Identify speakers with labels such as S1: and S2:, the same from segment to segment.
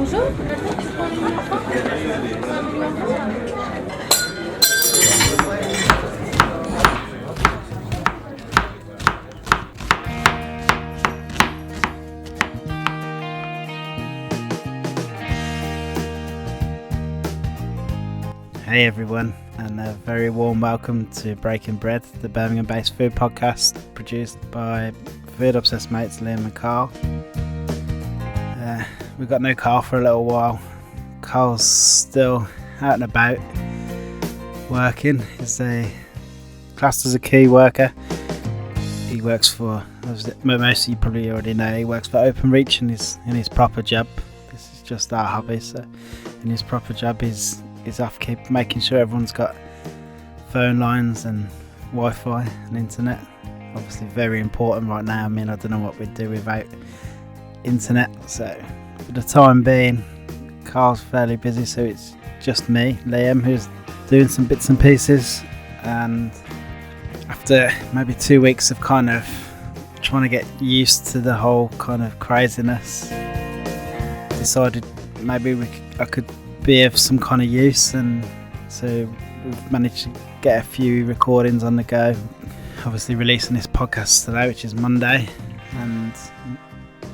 S1: Bonjour.
S2: Hey everyone, and a very warm welcome to Breaking Bread, the Birmingham-based food podcast produced by food-obsessed mates Liam and Carl. We've got no Carl for a little while. Carl's still out and about working. He's classed as a key worker. He works for, most of you probably already know, he works for Openreach in his proper job. This is just our hobby, so in his proper job he's off making sure everyone's got phone lines and Wi-Fi and internet. Obviously very important right now. I mean, I don't know what we'd do without internet, so for the time being Carl's fairly busy, so it's just me, Liam, who's doing some bits and pieces. And after maybe 2 weeks of kind of trying to get used to the whole kind of craziness, decided maybe I could be of some kind of use, and so we've managed to get a few recordings on the go. Obviously releasing this podcast today, which is Monday, and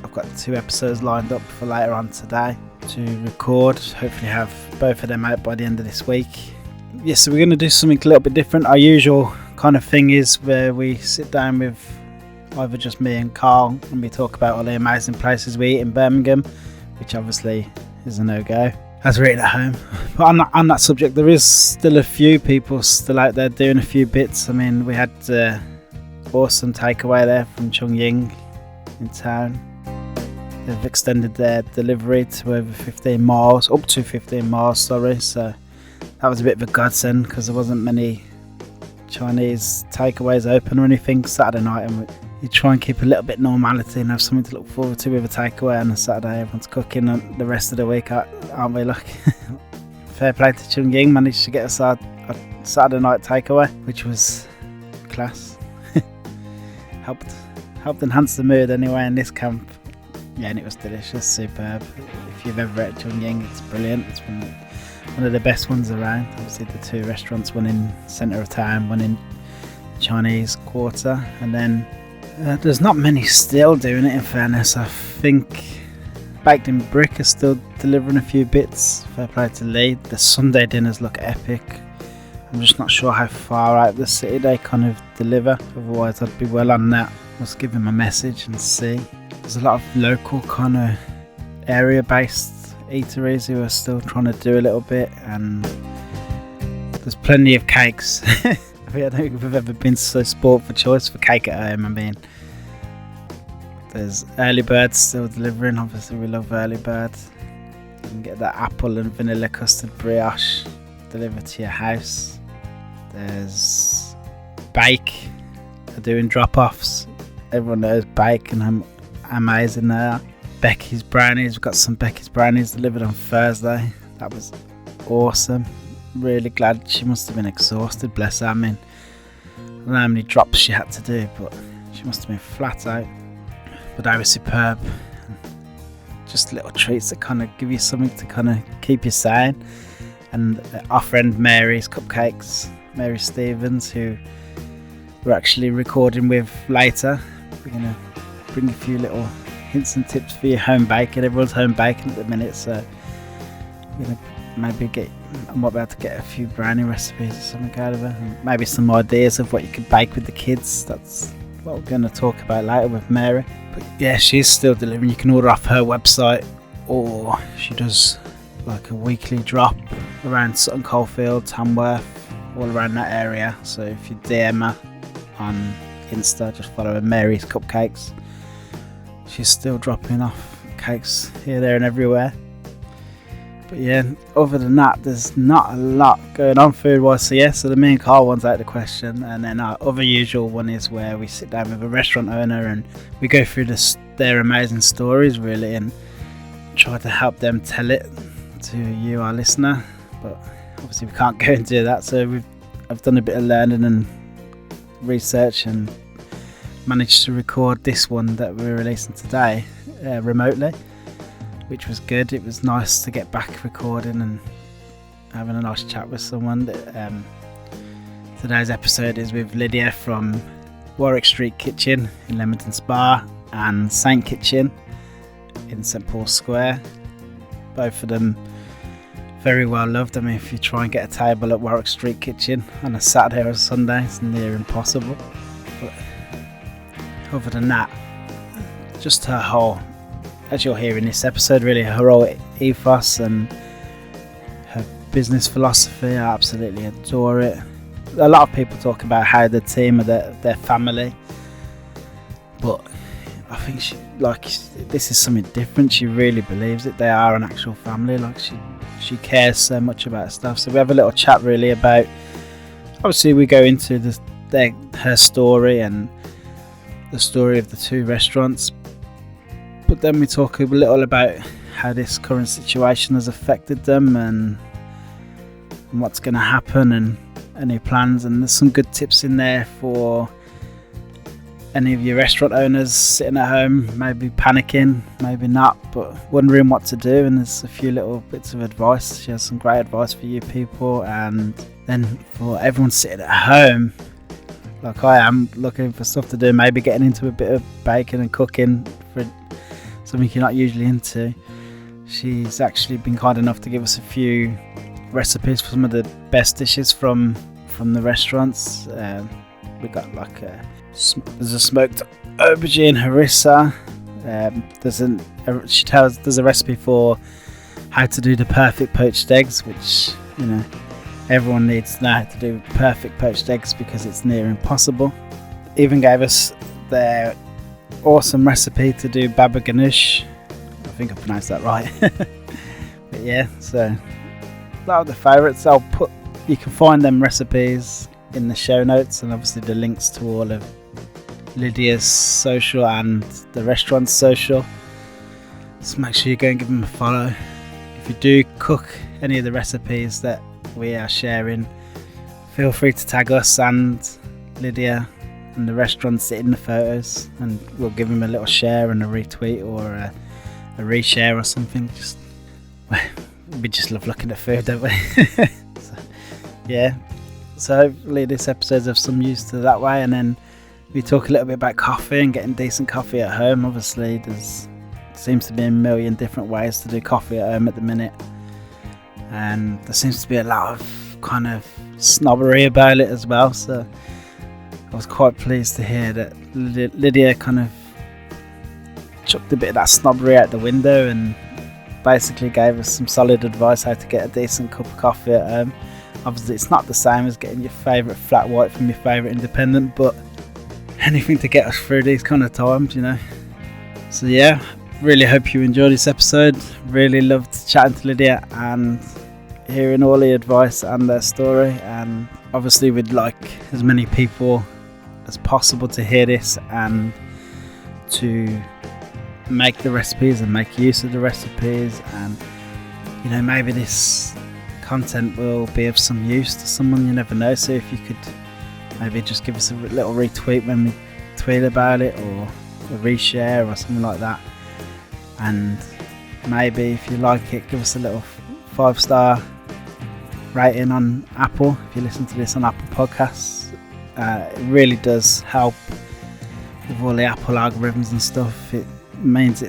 S2: I've got 2 episodes lined up for later on today to record. Hopefully have both of them out by the end of this week. So we're going to do something a little bit different. Our usual kind of thing is where we sit down with either just me and Carl and we talk about all the amazing places we eat in Birmingham, which obviously is a no-go as we're eating at home. But on that subject, there is still a few people still out there doing a few bits. I mean, we had awesome takeaway there from Chung Ying in town. They've extended their delivery to over 15 miles, up to 15 miles, sorry. So that was a bit of a godsend because there wasn't many Chinese takeaways open or anything Saturday night, and you try and keep a little bit normality and have something to look forward to with a takeaway on a Saturday. Everyone's cooking, and the rest of the week, aren't we? Like, fair play to Chung Ying, managed to get us a Saturday night takeaway, which was class. helped enhance the mood anyway in this camp. Yeah, and it was delicious, superb. If you've ever ate Chung Ying, it's brilliant. It's one of the best ones around. Obviously the 2 restaurants, one in centre of town, one in the Chinese Quarter, and then there's not many still doing it, in fairness. I think Baked in Brick is still delivering a few bits. Fair play to Lee. The Sunday dinners look epic. I'm just not sure how far out of the city they kind of deliver, otherwise I'd be well on that. Must give them a message and see. There's a lot of local kind of area based eateries who are still trying to do a little bit, and there's plenty of cakes. I don't think we've ever been so spoilt for choice for cake at home. I mean, there's Early Birds still delivering. Obviously we love Early Birds. You can get that apple and vanilla custard brioche delivered to your house. There's Bake are doing drop-offs. Everyone knows Bake and how amazing they are. Becky's Brownies, we've got some Becky's Brownies delivered on Thursday. That was awesome. Really glad. She must have been exhausted, bless her. I mean, I don't know how many drops she had to do, but she must have been flat out. But they were superb. Just little treats that kind of give you something to kind of keep you sane. And our friend Mary's Cupcakes, Mary Stevens, who we're actually recording with later. We're going to bring a few little hints and tips for your home baking. Everyone's home baking at the minute, so we're going to maybe I might be able to get a few brownie recipes or something out of her, and maybe some ideas of what you could bake with the kids. That's what we're going to talk about later with Mary. But yeah, she's still delivering. You can order off her website, or she does like a weekly drop around Sutton Coldfield, Tamworth, all around that area. So if you DM her on Insta, just follow her, Mary's Cupcakes. She's still dropping off cakes here, there and everywhere. But yeah, other than that, there's not a lot going on food wise. So yeah, so the me and Carl one's out of the question, and then our other usual one is where we sit down with a restaurant owner and we go through their amazing stories really, and try to help them tell it to you, our listener. But obviously we can't go and do that, so I've done a bit of learning and research and managed to record this one that we're releasing today remotely. which was good. It was nice to get back recording and having a nice chat with someone. Today's episode is with Lydia from Warwick Street Kitchen in Leamington Spa and Saint Kitchen in St Paul's Square. Both of them very well loved. I mean, if you try and get a table at Warwick Street Kitchen on a Saturday or a Sunday, it's near impossible. But other than that, just her whole, as you'll hear in this episode, really her whole ethos and her business philosophy, I absolutely adore it. A lot of people talk about how the team are their family, but I think this is something different. She really believes it. They are an actual family. Like she cares so much about stuff. So we have a little chat really about. Obviously, we go into her story and the story of the two restaurants, but then we talk a little about how this current situation has affected them and what's going to happen and any plans. And there's some good tips in there for any of your restaurant owners sitting at home, maybe panicking, maybe not, but wondering what to do. And there's a few little bits of advice. She has some great advice for you people. And then for everyone sitting at home, like I am, looking for stuff to do, maybe getting into a bit of baking and cooking for something you're not usually into, she's actually been kind enough to give us a few recipes for some of the best dishes from the restaurants. We got there's a smoked aubergine harissa. There's a recipe for how to do the perfect poached eggs, which everyone needs to know how to do perfect poached eggs because it's near impossible. Even gave us their awesome recipe to do baba ganoush. I think I pronounced that right. But yeah, so a lot of the favourites. You can find them recipes in the show notes, and obviously the links to all of Lydia's social and the restaurant's social. So make sure you go and give them a follow. If you do cook any of the recipes that we are sharing, feel free to tag us and Lydia and the restaurants in the photos, and we'll give them a little share and a retweet or a reshare or something. We just love looking at food, don't we? So hopefully this episode's of some use to that way. And then we talk a little bit about coffee and getting decent coffee at home. Obviously seems to be a million different ways to do coffee at home at the minute, and there seems to be a lot of kind of snobbery about it as well. So I was quite pleased to hear that Lydia kind of chucked a bit of that snobbery out the window and basically gave us some solid advice how to get a decent cup of coffee at home. Obviously it's not the same as getting your favourite flat white from your favourite independent, but anything to get us through these kind of times, So yeah, really hope you enjoyed this episode. Really loved chatting to Lydia and hearing all the advice and their story. And obviously we'd like as many people as possible to hear this and to make the recipes and make use of the recipes. And maybe this content will be of some use to someone, you never know. So if you could maybe just give us a little retweet when we tweet about it, or a reshare or something like that. And maybe if you like it, give us a little 5-star rating on Apple if you listen to this on Apple Podcasts. It really does help with all the Apple algorithms and stuff. It means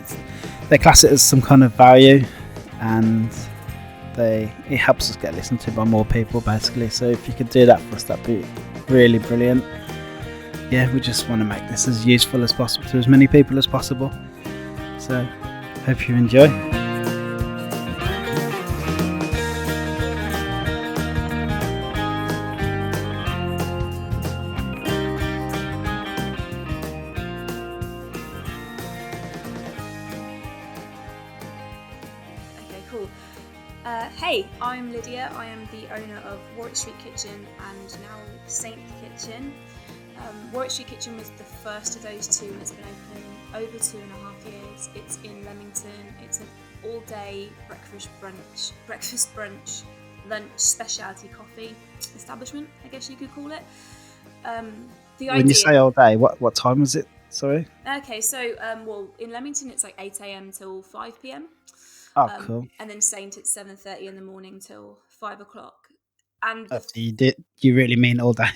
S2: they class it as some kind of value, and it helps us get listened to by more people basically. So if you could do that for us, that'd be really brilliant. Yeah, we just want to make this as useful as possible to as many people as possible. So hope you enjoy.
S1: Hey, I'm Lydia. I am the owner of Warwick Street Kitchen and now Saint Kitchen. Warwick Street Kitchen was the first of those two, and it's been open over 2.5 years. It's in Leamington. It's an all-day breakfast, brunch, lunch, specialty coffee establishment, I guess you could call it.
S2: When you say all day, what time was it Sorry.
S1: Okay, so well, in Leamington it's like 8 a.m. till 5 p.m.
S2: Oh, cool.
S1: And then Saint it's 7:30 in the morning till 5 o'clock. And the
S2: So you did. You really mean all day?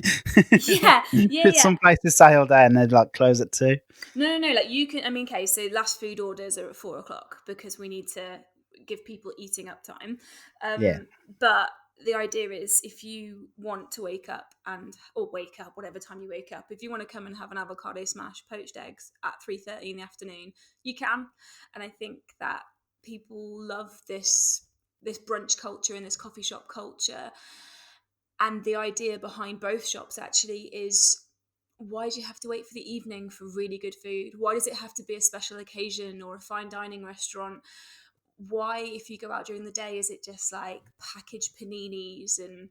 S1: yeah, yeah, yeah.
S2: Some places say all day and they like close at 2.
S1: No, no, no. Like you can. I mean, okay. So last food orders are at 4 o'clock because we need to give people eating up time.
S2: Yeah.
S1: But the idea is, if you want to wake up or wake up whatever time you wake up, if you want to come and have an avocado smash, poached eggs at 3:30 in the afternoon, you can. And I think that people love this brunch culture and this coffee shop culture. And the idea behind both shops actually is, why do you have to wait for the evening for really good food? Why does it have to be a special occasion or a fine dining restaurant? Why, if you go out during the day, is it just like packaged paninis and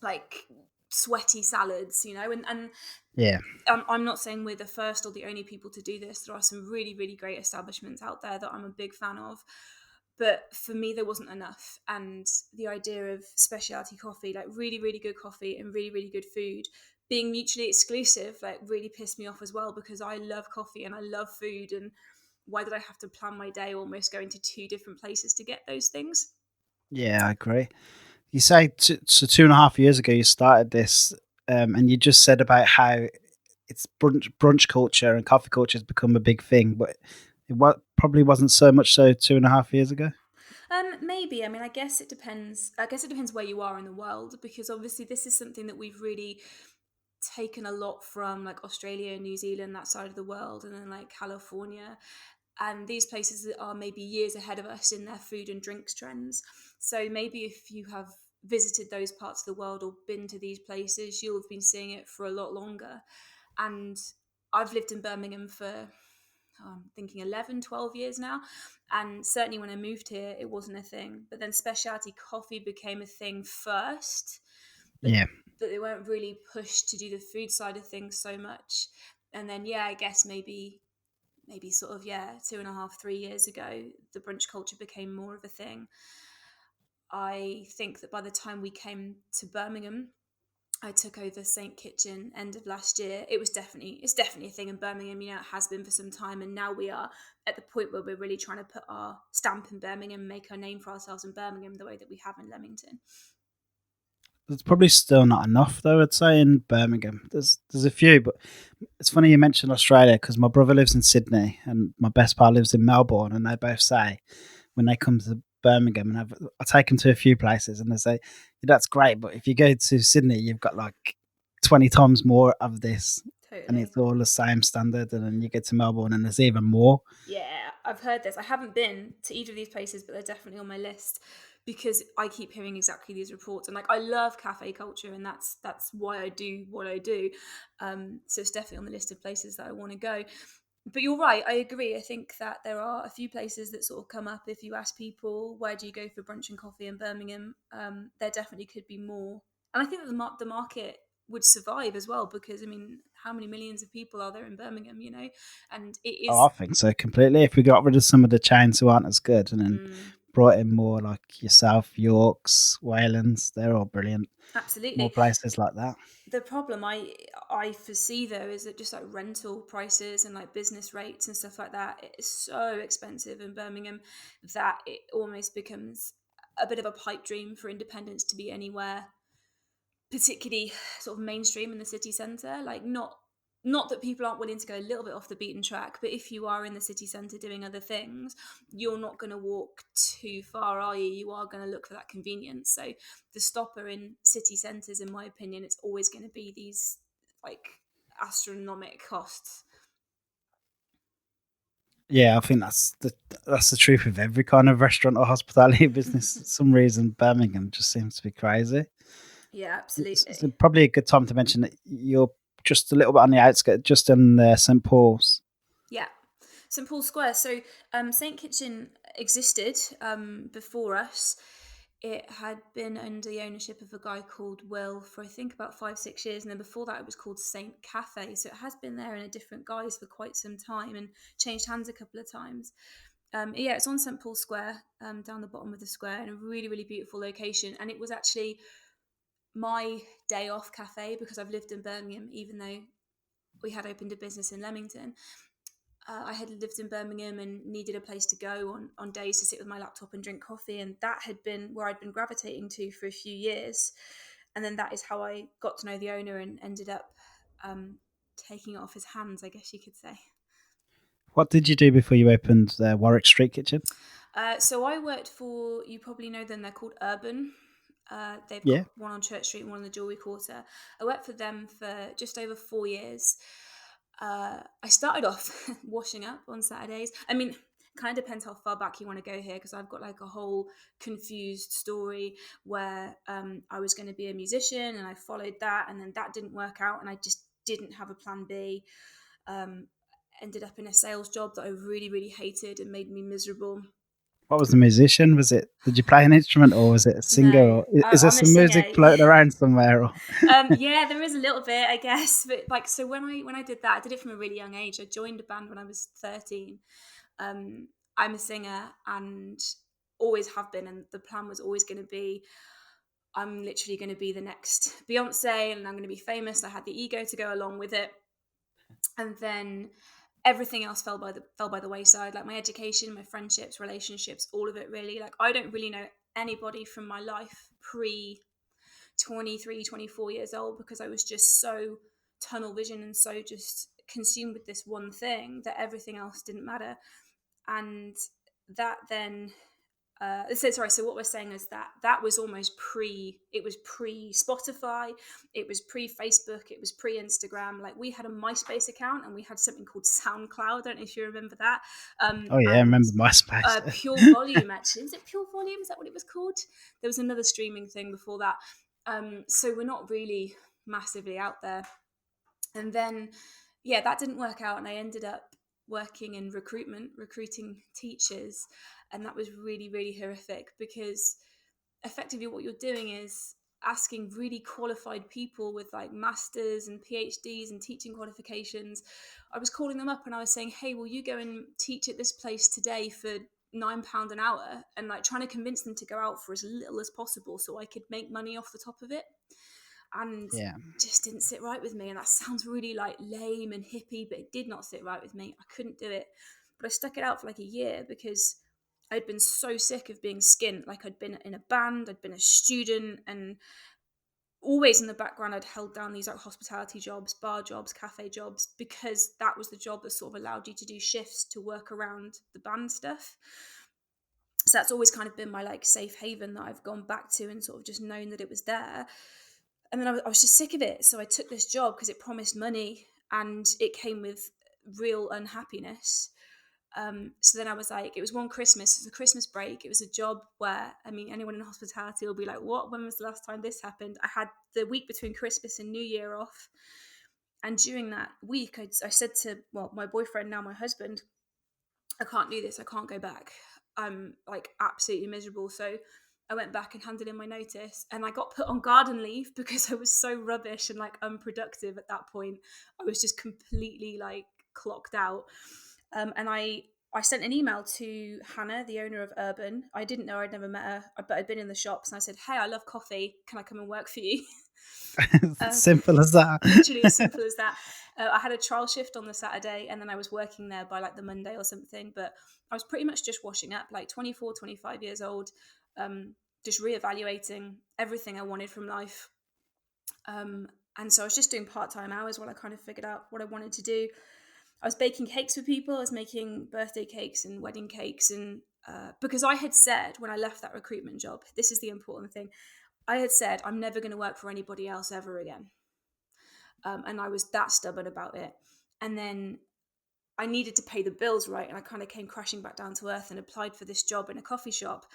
S1: like sweaty salads, And
S2: Yeah.
S1: I'm not saying we're the first or the only people to do this. There are some really, really great establishments out there that I'm a big fan of. But for me, there wasn't enough. And the idea of specialty coffee, like really, really good coffee and really, really good food, being mutually exclusive, like really pissed me off as well, because I love coffee and I love food. And why did I have to plan my day almost going to two different places to get those things?
S2: Yeah, I agree. You say so 2.5 years ago you started this, and you just said about how it's brunch culture and coffee culture has become a big thing, but probably wasn't so much so 2.5 years ago.
S1: Maybe. I mean, I guess it depends. I guess it depends where you are in the world, because obviously this is something that we've really taken a lot from, like Australia, New Zealand, that side of the world, and then like California, and these places that are maybe years ahead of us in their food and drinks trends. So maybe if you have visited those parts of the world or been to these places, you'll have been seeing it for a lot longer. And I've lived in Birmingham for, I'm thinking 11, 12 years now. And certainly when I moved here, it wasn't a thing. But then specialty coffee became a thing first. But
S2: Yeah.
S1: but they weren't really pushed to do the food side of things so much. And then, yeah, I guess maybe sort of, yeah, 2.5, 3 years ago, the brunch culture became more of a thing. I think that by the time we came to Birmingham, I took over Saint Kitchen end of last year. It's definitely a thing in Birmingham. It has been for some time, and now we are at the point where we're really trying to put our stamp in Birmingham, make our name for ourselves in Birmingham the way that we have in Leamington.
S2: There's probably still not enough, though. I'd say in Birmingham, there's a few, but it's funny you mentioned Australia because my brother lives in Sydney and my best pal lives in Melbourne, and they both say when they come to Birmingham, and I take them to a few places, and they say, "Yeah, that's great, but if you go to Sydney, you've got like 20 times more of this, and
S1: Totally.
S2: it's all the same standard, and then you get to Melbourne, and there's even more."
S1: Yeah, I've heard this. I haven't been to either of these places, but they're definitely on my list because I keep hearing exactly these reports. And like, I love cafe culture, and that's why I do what I do. So it's definitely on the list of places that I want to go. But you're right. I agree. I think that there are a few places that sort of come up if you ask people, where do you go for brunch and coffee in Birmingham? There definitely could be more, and I think that the market would survive as well, because I mean, how many millions of people are there in Birmingham? And it
S2: Oh, I
S1: is.
S2: think so completely. If we got rid of some of the chains who aren't as good, and then
S1: Mm,
S2: brought in more like yourself, Yorks, Waylands, they're all brilliant. More
S1: absolutely.
S2: places like that.
S1: The problem I foresee though is that just like rental prices and like business rates and stuff like that, it is so expensive in Birmingham that it almost becomes a bit of a pipe dream for independents to be anywhere particularly sort of mainstream in the city centre. Like, not that people aren't willing to go a little bit off the beaten track, but if you are in the city centre doing other things, you're not going to walk too far, are you? You are going to look for that convenience. So the stopper in city centres, in my opinion, it's always going to be these like astronomical costs.
S2: Yeah, I think that's the truth of every kind of restaurant or hospitality business. For some reason, Birmingham just seems to be crazy.
S1: Yeah,
S2: It's
S1: absolutely.
S2: probably a good time to mention that you're just a little bit on the outskirts, just in St Paul's.
S1: Yeah. St Paul's Square. So Saint Kitchen existed before us. It had been under the ownership of a guy called Will for I think about 5, 6 years, and then before that it was called Saint Cafe. So it has been there in a different guise for quite some time and changed hands a couple of times. Yeah, it's on St Paul's Square, down the bottom of the square, in a really, really beautiful location. And it was actually my day off cafe, because I've lived in Birmingham, even though we had opened a business in Leamington. I had lived in Birmingham and needed a place to go on days to sit with my laptop and drink coffee, and that had been where I'd been gravitating to for a few years. And then that is how I got to know the owner and ended up taking it off his hands, I guess you could say.
S2: What did you do before you opened the Warwick Street Kitchen?
S1: So I worked for, you probably know them, they're called Urban. They've
S2: Yeah.
S1: got one on Church Street and one on the Jewellery Quarter. I worked for them for just over 4 years. I started off washing up on Saturdays. I mean, kind of depends how far back you want to go here, because I've got like a whole confused story where I was going to be a musician and I followed that, and then that didn't work out and I just didn't have a plan B. Ended up in a sales job that I really, really hated and made me miserable.
S2: What was the musician? Did you play an instrument, or was it a singer?
S1: No,
S2: Or is there
S1: I'm a
S2: some music
S1: singer.
S2: floating around somewhere? Or?
S1: Yeah, there is a little bit, I guess. But like, so when I did that, I did it from a really young age. I joined a band when I was 13. I'm a singer and always have been, and the plan was always going to be, I'm literally going to be the next Beyonce, and I'm going to be famous. I had the ego to go along with it, and then everything else fell by the wayside. Like my education, my friendships, relationships, all of it really. Like I don't really know anybody from my life pre 23, 24 years old, because I was just so tunnel vision and so just consumed with this one thing that everything else didn't matter. And that then so what we're saying is that was almost it was pre Spotify, it was pre Facebook, it was pre Instagram. Like we had a MySpace account and we had something called SoundCloud. I don't know if you remember that.
S2: Oh yeah, I
S1: And
S2: remember MySpace.
S1: Pure Volume, actually, was it Pure Volume, is that what it was called? There was another streaming thing before that. So we're not really massively out there. And then that didn't work out, and I ended up working in recruiting teachers, and that was really, really horrific, because effectively what you're doing is asking really qualified people with like masters and PhDs and teaching qualifications. I was calling them up and I was saying, hey, will you go and teach at this place today for £9 an hour, and like trying to convince them to go out for as little as possible so I could make money off the top of it. And
S2: Yeah.
S1: just didn't sit right with me. And that sounds really like lame and hippie, but it did not sit right with me. I couldn't do it. But I stuck it out for like a year because I'd been so sick of being skint. Like I'd been in a band, I'd been a student, and always in the background I'd held down these like hospitality jobs, bar jobs, cafe jobs, because that was the job that sort of allowed you to do shifts to work around the band stuff. So that's always kind of been my like safe haven that I've gone back to and sort of just known that it was there. And then I was just sick of it. So I took this job because it promised money and it came with real unhappiness. So then I was like, it was one Christmas, it was a Christmas break. It was a job where, I mean, anyone in hospitality will be like, what? When was the last time this happened? I had the week between Christmas and New Year off. And during that week, I said to, my boyfriend, now my husband, I can't do this. I can't go back. I'm like absolutely miserable. So I went back and handed in my notice, and I got put on garden leave because I was so rubbish and like unproductive at that point. I was just completely like clocked out. And I sent an email to Hannah, the owner of Urban. I didn't know, I'd never met her, but I'd been in the shops, and I said, hey, I love coffee. Can I come and work for you?
S2: Simple as that.
S1: Literally as simple as that. I had a trial shift on the Saturday, and then I was working there by like the Monday or something, but I was pretty much just washing up, like 24, 25 years old, just reevaluating everything I wanted from life. And so I was just doing part-time hours while I kind of figured out what I wanted to do. I was baking cakes for people. I was making birthday cakes and wedding cakes. And because I had said when I left that recruitment job, this is the important thing, I had said, I'm never going to work for anybody else ever again. And I was that stubborn about it. And then I needed to pay the bills, right? And I kind of came crashing back down to earth and applied for this job in a coffee shop.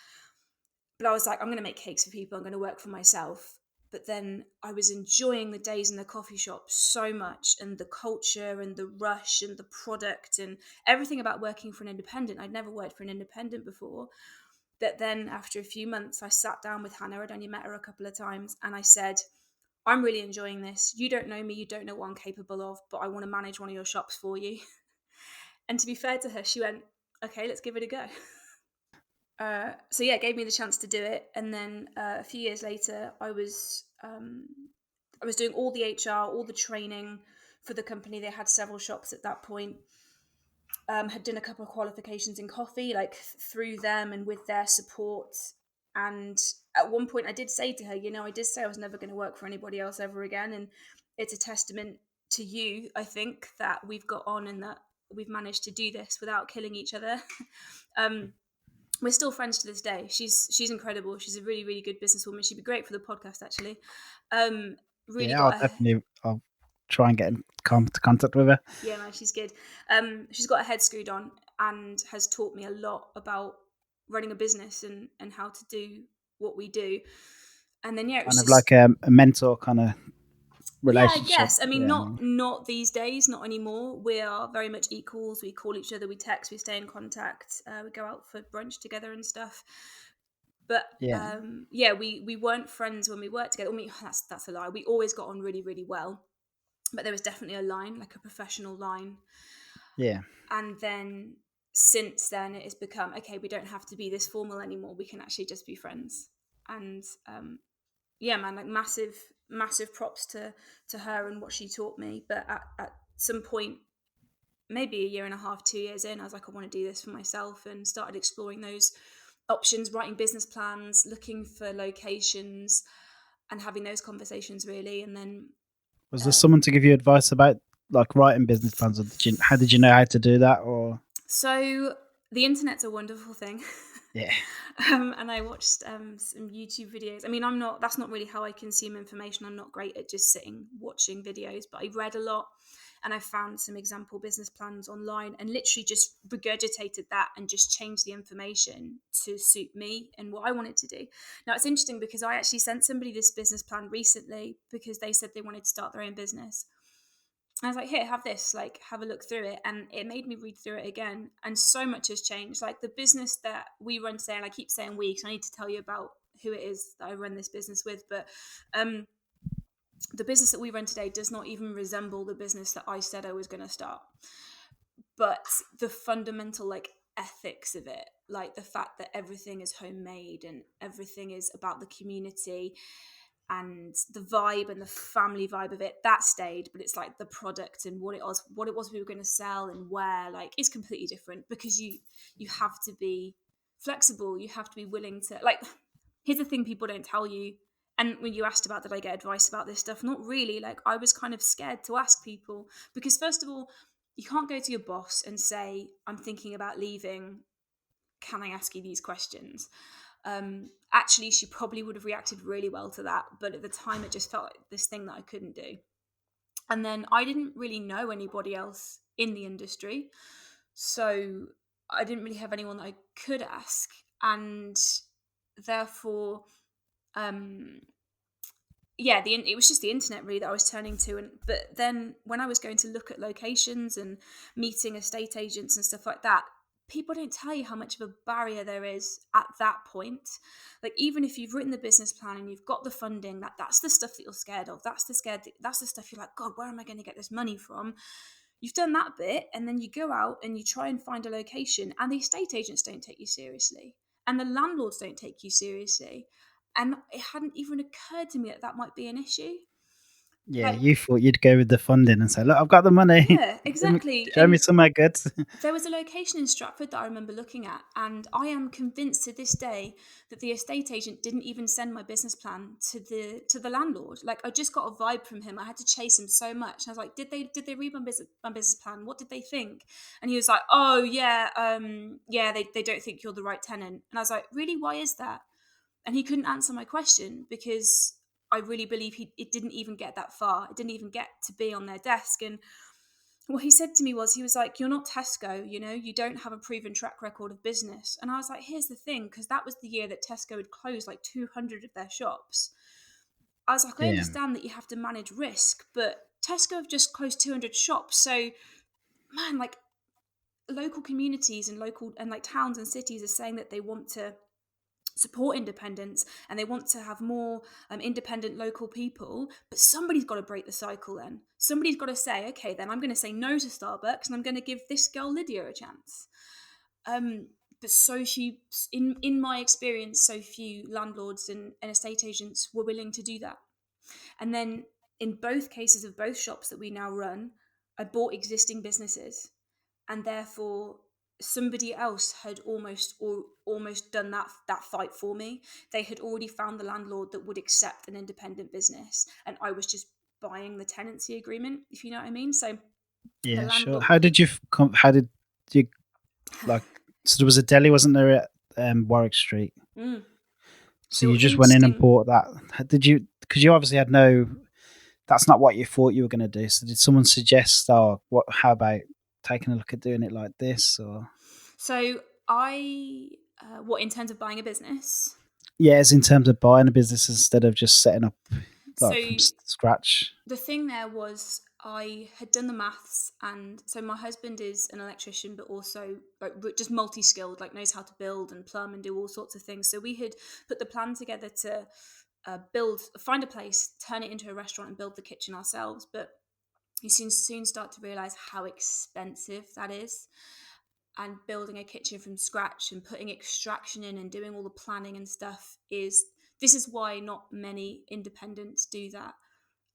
S1: But I was like, I'm going to make cakes for people. I'm going to work for myself. But then I was enjoying the days in the coffee shop so much, and the culture and the rush and the product and everything about working for an independent. I'd never worked for an independent before. That then after a few months, I sat down with Hannah. I'd only met her a couple of times. And I said, I'm really enjoying this. You don't know me. You don't know what I'm capable of, but I want to manage one of your shops for you. And to be fair to her, she went, okay, let's give it a go. So yeah, it gave me the chance to do it. And then a few years later, I was doing all the HR, all the training for the company. They had several shops at that point. Had done a couple of qualifications in coffee, like through them and with their support. And at one point, I did say to her, I did say I was never going to work for anybody else ever again. And it's a testament to you, I think, that we've got on and that we've managed to do this without killing each other. We're still friends to this day. She's incredible. She's a really, really good businesswoman. She'd be great for the podcast, actually. Really
S2: Yeah,
S1: got
S2: I'll try and get in contact with her.
S1: Yeah, man, she's good. She's got her head screwed on and has taught me a lot about running a business and how to do what we do. And then it was
S2: Kind of
S1: just
S2: like a mentor kind of
S1: I
S2: relationship.
S1: guess. I mean,
S2: Yeah,
S1: not these days, not anymore. We are very much equals. We call each other, we text, we stay in contact. We go out for brunch together and stuff. But
S2: yeah,
S1: we weren't friends when we worked together. I mean, that's a lie. We always got on really, really well. But there was definitely a line, like a professional line.
S2: yeah.
S1: And then since then it has become, okay, we don't have to be this formal anymore, we can actually just be friends. And man, like massive props to her and what she taught me. But at some point, maybe a year and a half, 2 years in, I was like, I want to do this for myself, and started exploring those options, writing business plans, looking for locations and having those conversations, really. And then
S2: Was there someone to give you advice about like writing business plans, or how did you know how to do that? Or
S1: so the internet's a wonderful thing.
S2: yeah,
S1: And I watched some YouTube videos. I mean, that's not really how I consume information. I'm not great at just sitting watching videos, but I read a lot and I found some example business plans online and literally just regurgitated that and just changed the information to suit me and what I wanted to do. Now, it's interesting because I actually sent somebody this business plan recently because they said they wanted to start their own business. I was like, here, have this, like, have a look through it. And it made me read through it again. And so much has changed. Like the business that we run today, and I keep saying we, because I need to tell you about who it is that I run this business with. But the business that we run today does not even resemble the business that I said I was going to start. But the fundamental, like, ethics of it, like the fact that everything is homemade and everything is about the community and the vibe and the family vibe of it, that stayed. But it's like the product and what it was we were going to sell and where, like, is completely different, because you have to be flexible. You have to be willing to, like, here's the thing people don't tell you. And when you asked about, did I get advice about this stuff, not really. Like, I was kind of scared to ask people, because first of all, you can't go to your boss and say, I'm thinking about leaving, can I ask you these questions? Actually, she probably would have reacted really well to that, but at the time it just felt like this thing that I couldn't do. And then I didn't really know anybody else in the industry, so I didn't really have anyone that I could ask, and therefore it was just the internet really that I was turning to. And but then when I was going to look at locations and meeting estate agents and stuff like that, people don't tell you how much of a barrier there is at that point. Like, even if you've written the business plan and you've got the funding, that's the stuff that you're scared of. That's the stuff you're like, God, where am I going to get this money from? You've done that bit, and then you go out and you try and find a location, and the estate agents don't take you seriously, and the landlords don't take you seriously. And it hadn't even occurred to me that might be an issue.
S2: yeah.
S1: Like,
S2: You thought you'd go with the funding and say, "Look, I've got the money.
S1: yeah, exactly.
S2: Show me
S1: And
S2: somewhere good."
S1: there was a location in Stratford that I remember looking at, and I am convinced to this day that the estate agent didn't even send my business plan to the landlord. Like, I just got a vibe from him. I had to chase him so much. And I was like, did they read my business plan? What did they think? And he was like, oh yeah, they don't think you're the right tenant. And I was like, really? Why is that? And he couldn't answer my question, because I really believe it didn't even get that far. It didn't even get to be on their desk. And what he said to me was, he was like, you're not Tesco, you don't have a proven track record of business. And I was like, here's the thing, because that was the year that Tesco had closed like 200 of their shops. I was like, I
S2: Yeah,
S1: understand that you have to manage risk, but Tesco have just closed 200 shops. So, man, like, local communities and like towns and cities are saying that they want to support independence and they want to have more independent local people, but somebody's got to break the cycle. Then somebody's got to say, okay, then I'm going to say no to Starbucks and I'm going to give this girl Lydia a chance. But so few, in my experience, so few landlords and estate agents were willing to do that. And then in both cases of both shops that we now run, I bought existing businesses, and therefore somebody else had almost done that fight for me. They had already found the landlord that would accept an independent business, and I was just buying the tenancy agreement, if you know what I mean. So the
S2: Yeah, sure.
S1: landlord,
S2: How did you come? How did you like? So there was a deli, wasn't there, at Warwick Street?
S1: mm.
S2: So
S1: So
S2: you just went in and
S1: interesting.
S2: bought that. Did you? Because you obviously had no. That's not what you thought you were going to do. So did someone suggest, oh, what? How about taking a look at doing it like this? Or
S1: So I, what in terms of buying a business?
S2: yeah, as in terms of buying a business instead of just setting up
S1: So
S2: like from scratch.
S1: the thing there was I had done the maths, and so my husband is an electrician, but also like just multi-skilled, like knows how to build and plumb and do all sorts of things. So we had put the plan together to find a place, turn it into a restaurant, and build the kitchen ourselves. But you soon start to realize how expensive that is, and building a kitchen from scratch and putting extraction in and doing all the planning and stuff is. This is why not many independents do that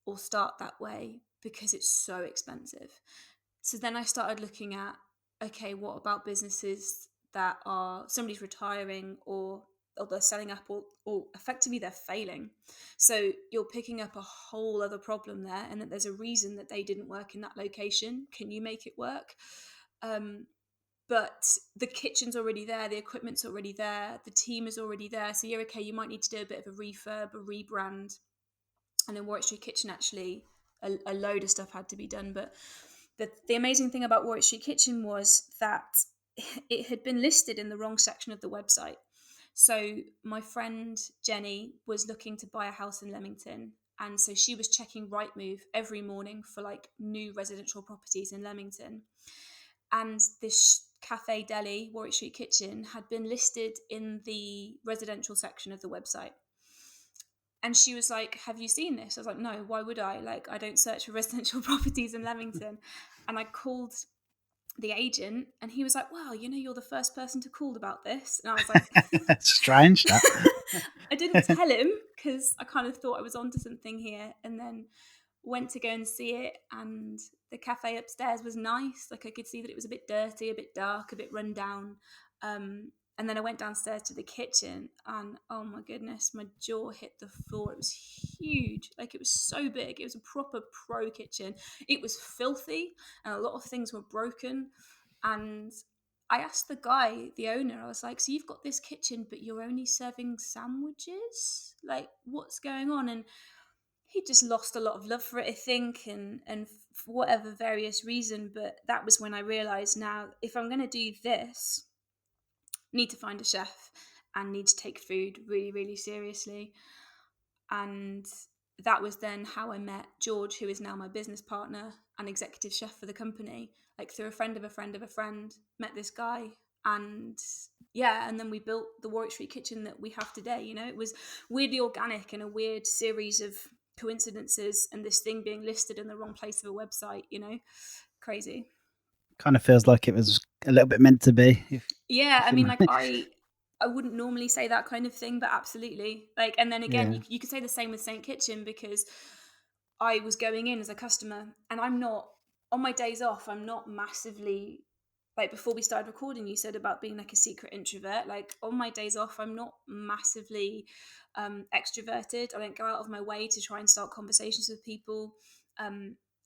S1: or start that way, because it's so expensive. So then I started looking at, okay, what about businesses that are somebody's retiring, or they're selling up, or effectively they're failing. So you're picking up a whole other problem there, and that there's a reason that they didn't work in that location. Can you make it work? But the kitchen's already there, the equipment's already there, the team is already there. So you're okay, you might need to do a bit of a refurb, a rebrand. And in Warwick Street Kitchen, actually, a load of stuff had to be done. But the amazing thing about Warwick Street Kitchen was that it had been listed in the wrong section of the website. So my friend Jenny was looking to buy a house in Leamington. And so she was checking Rightmove every morning for like new residential properties in Leamington. And this cafe deli, Warwick Street Kitchen, had been listed in the residential section of the website. And she was like, have you seen this? I was like, no, why would I? Like, I don't search for residential properties in Leamington. And I called the agent, and he was like, wow, you're the first person to call about this. And I was like,
S2: Strange that.
S1: I didn't tell him because I kind of thought I was onto something here. And then went to go and see it, and the cafe upstairs was nice. Like I could see that it was a bit dirty, a bit dark, a bit run down. And then I went downstairs to the kitchen, and oh my goodness, my jaw hit the floor. It was huge. Like it was so big. It was a proper pro kitchen. It was filthy, and a lot of things were broken. And I asked the guy, the owner, I was like, so you've got this kitchen, but you're only serving sandwiches? Like, what's going on? And he just lost a lot of love for it, I think, and for whatever various reason. But that was when I realised, now, if I'm going to do this, need to find a chef and need to take food really, really seriously. And that was then how I met George, who is now my business partner and executive chef for the company. Like through a friend of a friend of a friend, met this guy, and yeah, and then we built the Warwick Street Kitchen that we have today. It was weirdly organic and a weird series of coincidences, and this thing being listed in the wrong place of a website. Crazy.
S2: Kind of feels like it was a little bit meant to be.
S1: Yeah, I
S2: You
S1: mean,
S2: know.
S1: like I wouldn't normally say that kind of thing, but absolutely. Like, and then again,
S2: Yeah.
S1: you could say the same with Saint Kitchen, because I was going in as a customer, and I'm not, on my days off, I'm not massively, like before we started recording, you said about being like a secret introvert. Like on my days off, I'm not massively extroverted. I don't go out of my way to try and start conversations with people.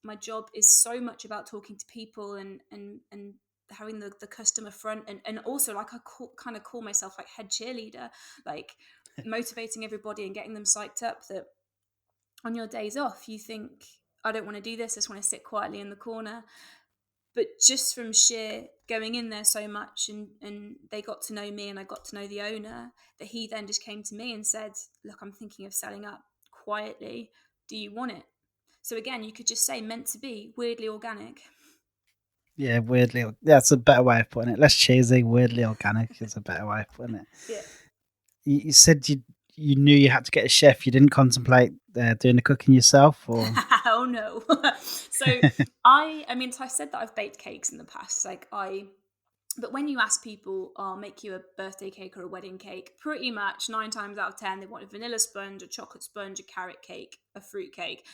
S1: My job is so much about talking to people and having the customer front, and also like kind of call myself like head cheerleader, like motivating everybody and getting them psyched up, that on your days off you think, I don't want to do this, I just want to sit quietly in the corner. But just from sheer going in there so much, and they got to know me and I got to know the owner, that he then just came to me and said, look, I'm thinking of selling up quietly, do you want it? So again, you could just say meant to be, weirdly organic.
S2: Yeah, weirdly. That's a better way of putting it. Less cheesy, weirdly organic is a better way of putting it.
S1: Yeah.
S2: You said you knew you had to get a chef. You didn't contemplate doing the cooking yourself, or
S1: Oh no. So I said that I've baked cakes in the past. But when you ask people, I'll make you a birthday cake or a wedding cake, pretty much 9 times out of 10, they want a vanilla sponge, a chocolate sponge, a carrot cake, a fruit cake.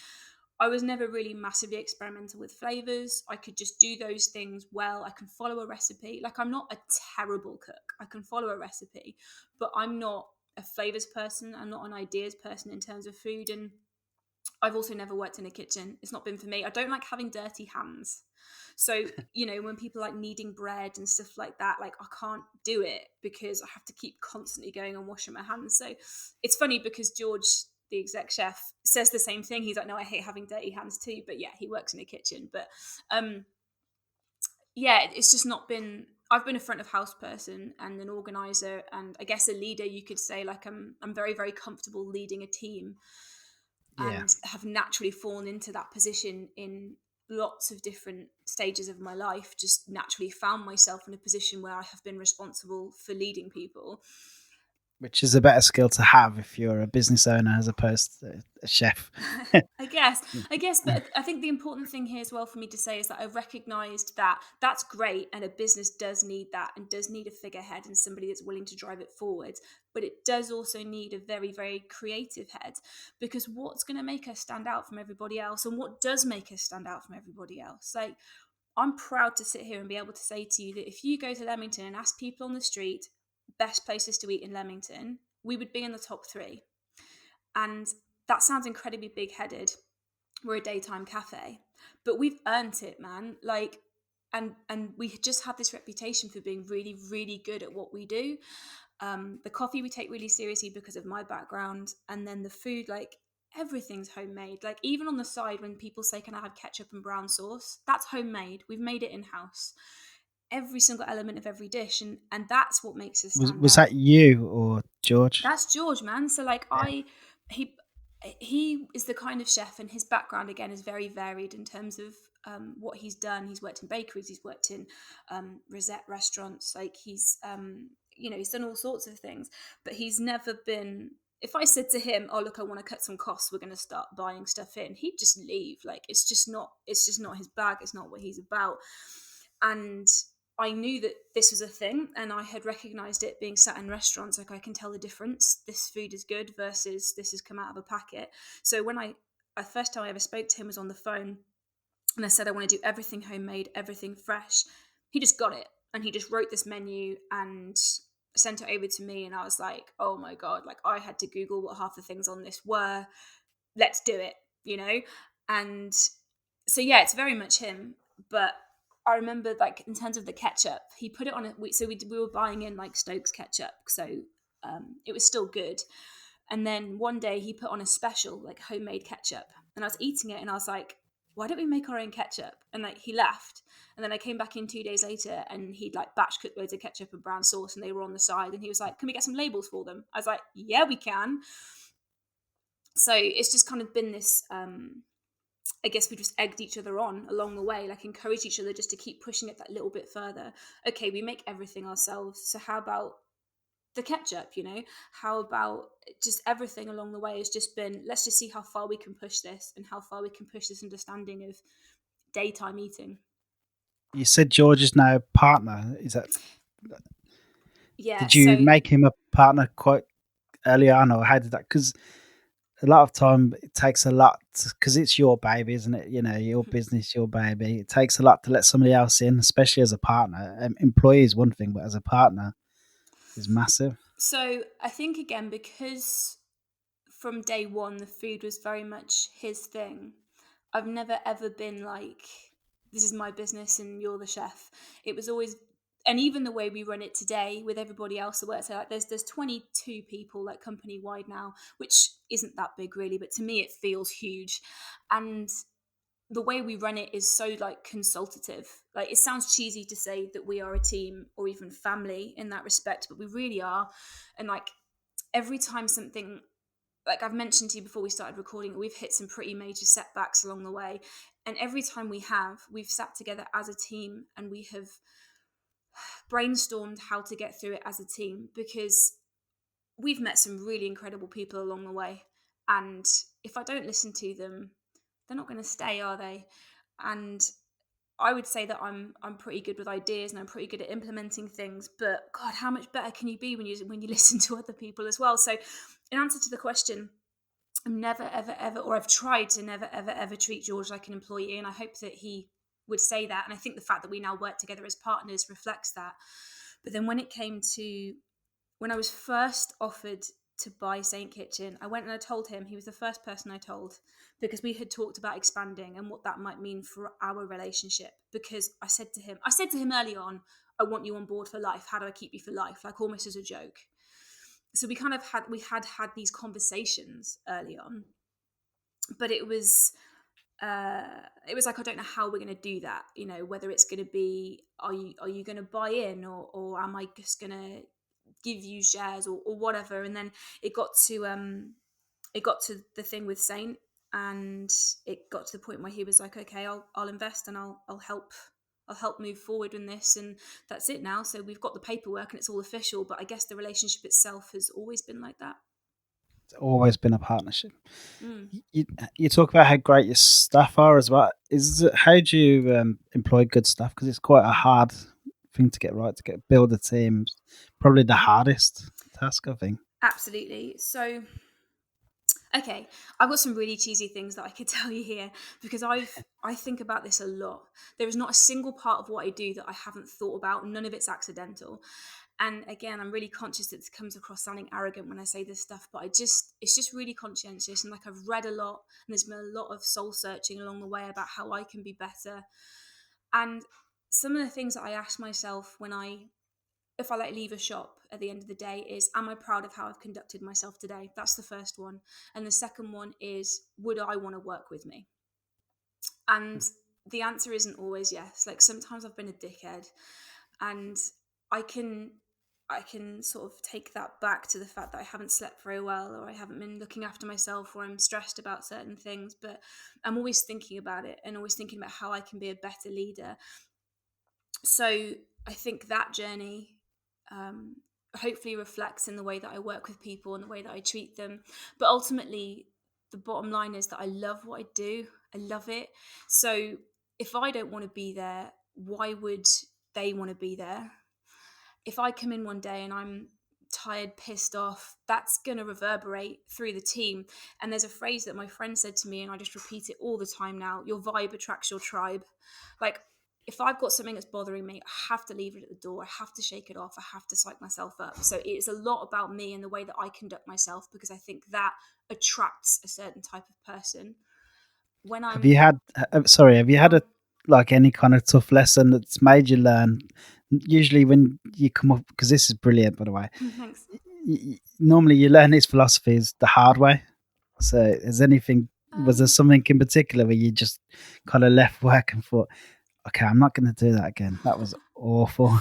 S1: I was never really massively experimental with flavors. I could just do those things well. I can follow a recipe. Like, I'm not a terrible cook. I can follow a recipe, but I'm not a flavors person. I'm not an ideas person in terms of food. And I've also never worked in a kitchen. It's not been for me. I don't like having dirty hands. So, when people like kneading bread and stuff like that, like I can't do it because I have to keep constantly going and washing my hands. So it's funny because George, the exec chef, says the same thing. He's like, no, I hate having dirty hands too. But yeah, he works in a kitchen. But um, yeah, it's just not been. I've been a front of house person and an organizer, and I guess a leader. You could say like I'm very very comfortable leading a team,
S2: Yeah.
S1: and have naturally fallen into that position in lots of different stages of my life. Just naturally found myself in a position where I have been responsible for leading people.
S2: Which is a better skill to have if you're a business owner as opposed to a chef.
S1: I guess, but I think the important thing here as well for me to say is that I recognised that that's great, and a business does need that and does need a figurehead and somebody that's willing to drive it forward. But it does also need a very, very creative head, because what's going to make us stand out from everybody else, and what does make us stand out from everybody else? Like, I'm proud to sit here and be able to say to you that if you go to Leamington and ask people on the street best places to eat in Leamington, we would be in the top 3. And that sounds incredibly big-headed. We're a daytime cafe, but we've earned it, man. Like, and we just have this reputation for being really, really good at what we do. The coffee we take really seriously because of my background, and then the food, like everything's homemade. Like, even on the side when people say, "Can I have ketchup and brown sauce?" That's homemade. We've made it in house. Every single element of every dish, and that's what makes us stand
S2: Was
S1: out.
S2: that you or George?
S1: That's George, man. So like
S2: Yeah.
S1: he he is the kind of chef, and his background again is very varied in terms of what he's done. He's worked in bakeries, he's worked in Rosette restaurants, like he's done all sorts of things, but he's never been. If I said to him, "Oh look, I want to cut some costs, we're going to start buying stuff in," he'd just leave. Like, it's just not his bag. It's not what he's about. And I knew that this was a thing, and I had recognized it being sat in restaurants. Like, I can tell the difference. This food is good versus this has come out of a packet. So when the first time I ever spoke to him was on the phone, and I said I want to do everything homemade, everything fresh. He just got it, and he just wrote this menu and sent it over to me, and I was like, oh my god, like I had to Google what half the things on this were. Let's do it, And so yeah, it's very much him. But I remember, like, in terms of the ketchup, he put it on it. We were buying in like Stokes ketchup, so it was still good. And then one day he put on a special, like homemade ketchup, and I was eating it, and I was like, why don't we make our own ketchup? And like, he left, and then I came back in 2 days later, and he'd like batch cooked loads of ketchup and brown sauce, and they were on the side, and he was like, can we get some labels for them? I was like, yeah, we can. So it's just kind of been this. I guess we just egged each other on along the way, like encouraged each other just to keep pushing it that little bit further. Okay, we make everything ourselves, so how about the ketchup? How about just everything along the way has just been, let's just see how far we can push this, and how far we can push this understanding of daytime eating.
S2: You said George is now a partner. Is that?
S1: Yeah.
S2: Did you make him a partner quite early on, or how did that? Because a lot of time it takes a lot, because it's your baby, isn't it? Your business, your baby. It takes a lot to let somebody else in, especially as a partner. Employee is one thing, but as a partner is massive.
S1: So I think, again, because from day one the food was very much his thing, I've never ever been like, this is my business and you're the chef. It was always, and even the way we run it today with everybody else that works there, like there's 22 people like company wide now, which isn't that big really, but to me it feels huge. And the way we run it is so like consultative. Like, it sounds cheesy to say that we are a team or even family in that respect, but we really are. And like, every time something, like I've mentioned to you before we started recording, we've hit some pretty major setbacks along the way. And every time we've sat together as a team, and we have brainstormed how to get through it as a team, because we've met some really incredible people along the way. And if I don't listen to them, they're not going to stay, are they? And I would say that I'm pretty good with ideas, and I'm pretty good at implementing things. But God, how much better can you be when you listen to other people as well? So, in answer to the question, I'm never, ever, ever, or I've tried to never, ever, ever treat George like an employee. And I hope that he would say that. And I think the fact that we now work together as partners reflects that. But then when it came to, when I was first offered to buy Saint Kitchen, I went and I told him. He was the first person I told, because we had talked about expanding and what that might mean for our relationship. Because I said to him early on, I want you on board for life. How do I keep you for life? Like almost as a joke. So we kind of had these conversations early on, but it was like, I don't know how we're going to do that. You know, whether it's going to be, are you going to buy in, or am I just going to give you shares, or whatever. And then it got to the thing with Saint, and it got to the point where he was like, okay, I'll invest, and I'll help move forward in this, and that's it now. So we've got the paperwork and it's all official, but I guess the relationship itself has always been like that.
S2: It's always been a partnership.
S1: Mm.
S2: You talk about how great your staff are as well. How do you employ good staff? Because it's quite a hard thing to get right, to build a team. Probably the hardest task, I think.
S1: Absolutely. So, okay, I've got some really cheesy things that I could tell you here, because I think about this a lot. There is not a single part of what I do that I haven't thought about. None of it's accidental. And again, I'm really conscious that it comes across sounding arrogant when I say this stuff, but it's just really conscientious. And like, I've read a lot, and there's been a lot of soul searching along the way about how I can be better. And some of the things that I ask myself if I like leave a shop at the end of the day is, am I proud of how I've conducted myself today? That's the first one. And the second one is, would I want to work with me? And the answer isn't always yes. Like, sometimes I've been a dickhead, and I can sort of take that back to the fact that I haven't slept very well, or I haven't been looking after myself, or I'm stressed about certain things, but I'm always thinking about it, and always thinking about how I can be a better leader. So I think that journey hopefully reflects in the way that I work with people and the way that I treat them. But ultimately, the bottom line is that I love what I do. I love it. So if I don't want to be there, why would they want to be there? If I come in one day and I'm tired, pissed off, that's going to reverberate through the team. And there's a phrase that my friend said to me, and I just repeat it all the time now: your vibe attracts your tribe. Like, if I've got something that's bothering me, I have to leave it at the door. I have to shake it off. I have to psych myself up. So it's a lot about me and the way that I conduct myself, because I think that attracts a certain type of person. When I'm
S2: Have you had? Have you had any kind of tough lesson that's made you learn? Usually, when you come up, because this is brilliant, by the way.
S1: Thanks.
S2: Normally, you learn these philosophies the hard way. So, was there something in particular where you just kind of left work and thought, okay, I'm not going to do that again? That was awful.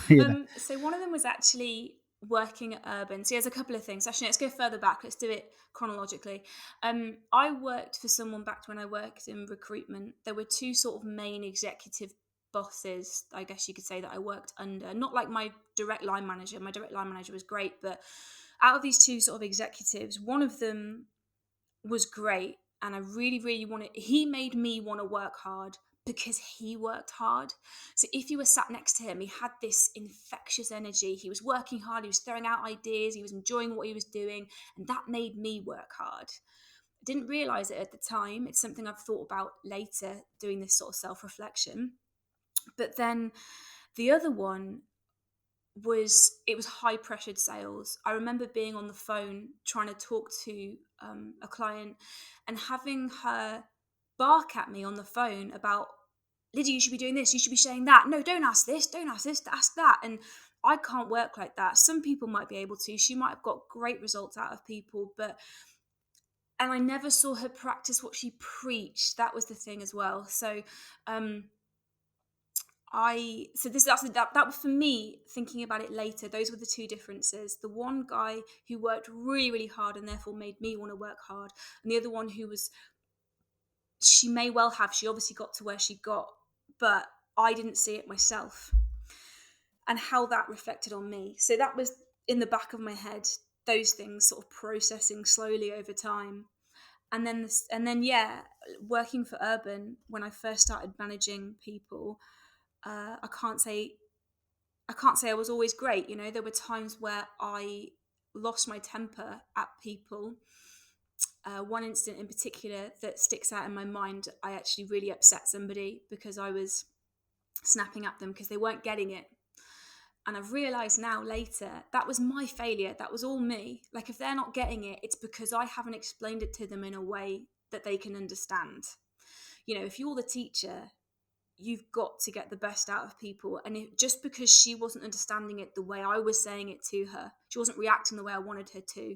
S1: So one of them was actually working at Urban. So there's a couple of things. Actually, let's go further back. Let's do it chronologically. I worked for someone back when I worked in recruitment. There were two sort of main executive bosses, I guess you could say, that I worked under. Not like my direct line manager. My direct line manager was great, but out of these two sort of executives, one of them was great, and I really, really he made me want to work hard because he worked hard. So if you were sat next to him, he had this infectious energy. He was working hard, he was throwing out ideas, he was enjoying what he was doing, and that made me work hard. I didn't realize it at the time. It's something I've thought about later, doing this sort of self-reflection. But then the other one was high pressured sales. I remember being on the phone trying to talk to a client, and having her bark at me on the phone about, Lydia, you should be doing this, you should be saying that, no, don't ask this, ask that. And I can't work like that. Some people might be able to. She might have got great results out of people, and I never saw her practice what she preached. That was the thing as well. So that was, for me, thinking about it later, those were the two differences. The one guy who worked really, really hard and therefore made me want to work hard, and the other one who was, she obviously got to where she got, but I didn't see it myself, and how that reflected on me. So that was in the back of my head, those things sort of processing slowly over time. And then working for Urban, when I first started managing people, I can't say I was always great. There were times where I lost my temper at people, one incident in particular that sticks out in my mind. I actually really upset somebody because I was snapping at them because they weren't getting it. And I've realised now later, that was my failure. That was all me. Like, if they're not getting it, it's because I haven't explained it to them in a way that they can understand. You know, if you're the teacher, you've got to get the best out of people. And just because she wasn't understanding it the way I was saying it to her, she wasn't reacting the way I wanted her to,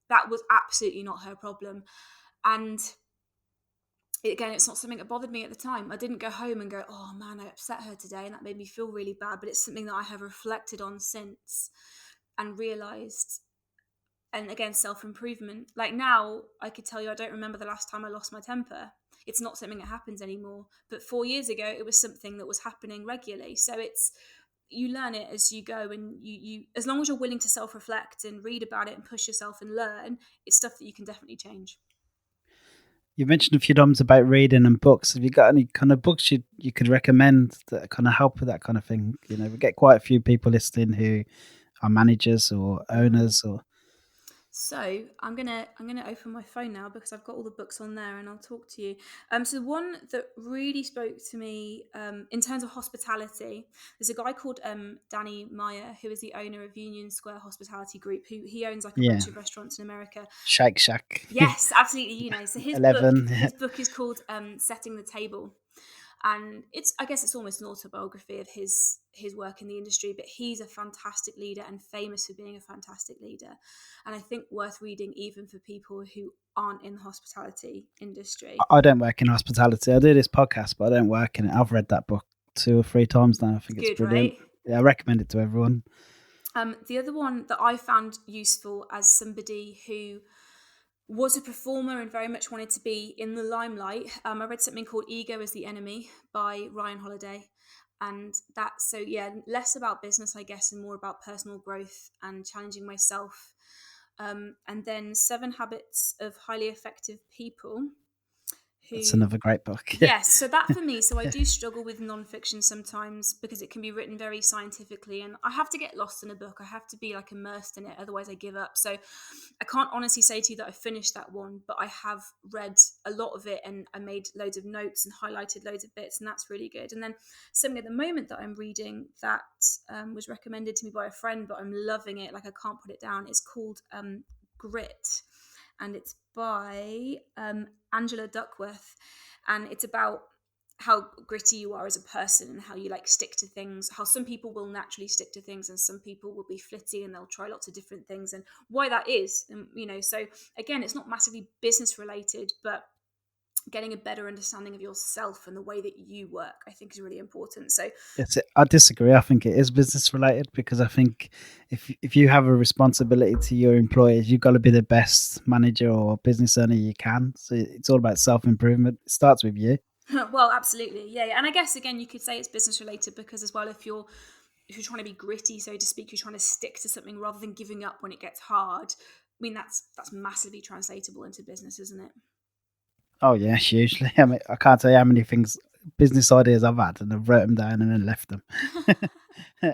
S1: that was absolutely not her problem. And again, it's not something that bothered me at the time. I didn't go home and go, oh man, I upset her today, and that made me feel really bad. But it's something that I have reflected on since and realised. And again, self-improvement. Like now, I could tell you I don't remember the last time I lost my temper. It's not something that happens anymore. But 4 years ago, it was something that was happening regularly. So you learn it as you go, and you as long as you're willing to self-reflect and read about it and push yourself and learn, it's stuff that you can definitely change.
S2: You mentioned a few times about reading and books. Have you got any kind of books you could recommend that kind of help with that kind of thing? You know, we get quite a few people listening who are managers or owners or.
S1: So I'm gonna open my phone now because I've got all the books on there, and I'll talk to you. So the one that really spoke to me in terms of hospitality, there's a guy called Danny Meyer, who is the owner of Union Square Hospitality Group, who he owns like a
S2: Yeah,
S1: bunch of restaurants in America.
S2: Shake Shack.
S1: Yes, absolutely. You know, so his
S2: 11.
S1: book is called Setting the Table. And I guess it's almost an autobiography of his work in the industry, but he's a fantastic leader and famous for being a fantastic leader, and I think worth reading even for people who aren't in the hospitality industry.
S2: I don't work in hospitality. I do this podcast, but I don't work in it. I've read that book 2 or 3 times now. I think it's brilliant.
S1: Right?
S2: Yeah, I recommend it to everyone.
S1: The other one that I found useful as somebody who was a performer and very much wanted to be in the limelight, I read something called Ego is the Enemy by Ryan Holiday. And that's, so yeah, less about business, I guess, and more about personal growth and challenging myself. And then 7 Habits of Highly Effective People.
S2: That's another great book.
S1: Yes, so that for me, so I do struggle with nonfiction sometimes because it can be written very scientifically, and I have to get lost in a book. I have to be like immersed in it, otherwise I give up. So I can't honestly say to you that I finished that one, but I have read a lot of it, and I made loads of notes and highlighted loads of bits, and that's really good. And then something at the moment that I'm reading that was recommended to me by a friend, but I'm loving it, like I can't put it down. It's called Grit, and it's by Angela Duckworth, and it's about how gritty you are as a person and how you like stick to things, how some people will naturally stick to things and some people will be flitty and they'll try lots of different things, and why that is. And you know, so again, it's not massively business related, but getting a better understanding of yourself and the way that you work, I think, is really important. So
S2: I disagree. I think it is business related, because I think if you have a responsibility to your employees, you've got to be the best manager or business owner you can. So it's all about self-improvement. It starts with you.
S1: well, absolutely, yeah. And I guess again, you could say it's business related because as well, if you're trying to be gritty, so to speak, you're trying to stick to something rather than giving up when it gets hard. I mean, that's massively translatable into business, isn't it?
S2: Oh yeah, hugely. I mean, I can't tell you how many business ideas I've had, and I've wrote them down and then left them.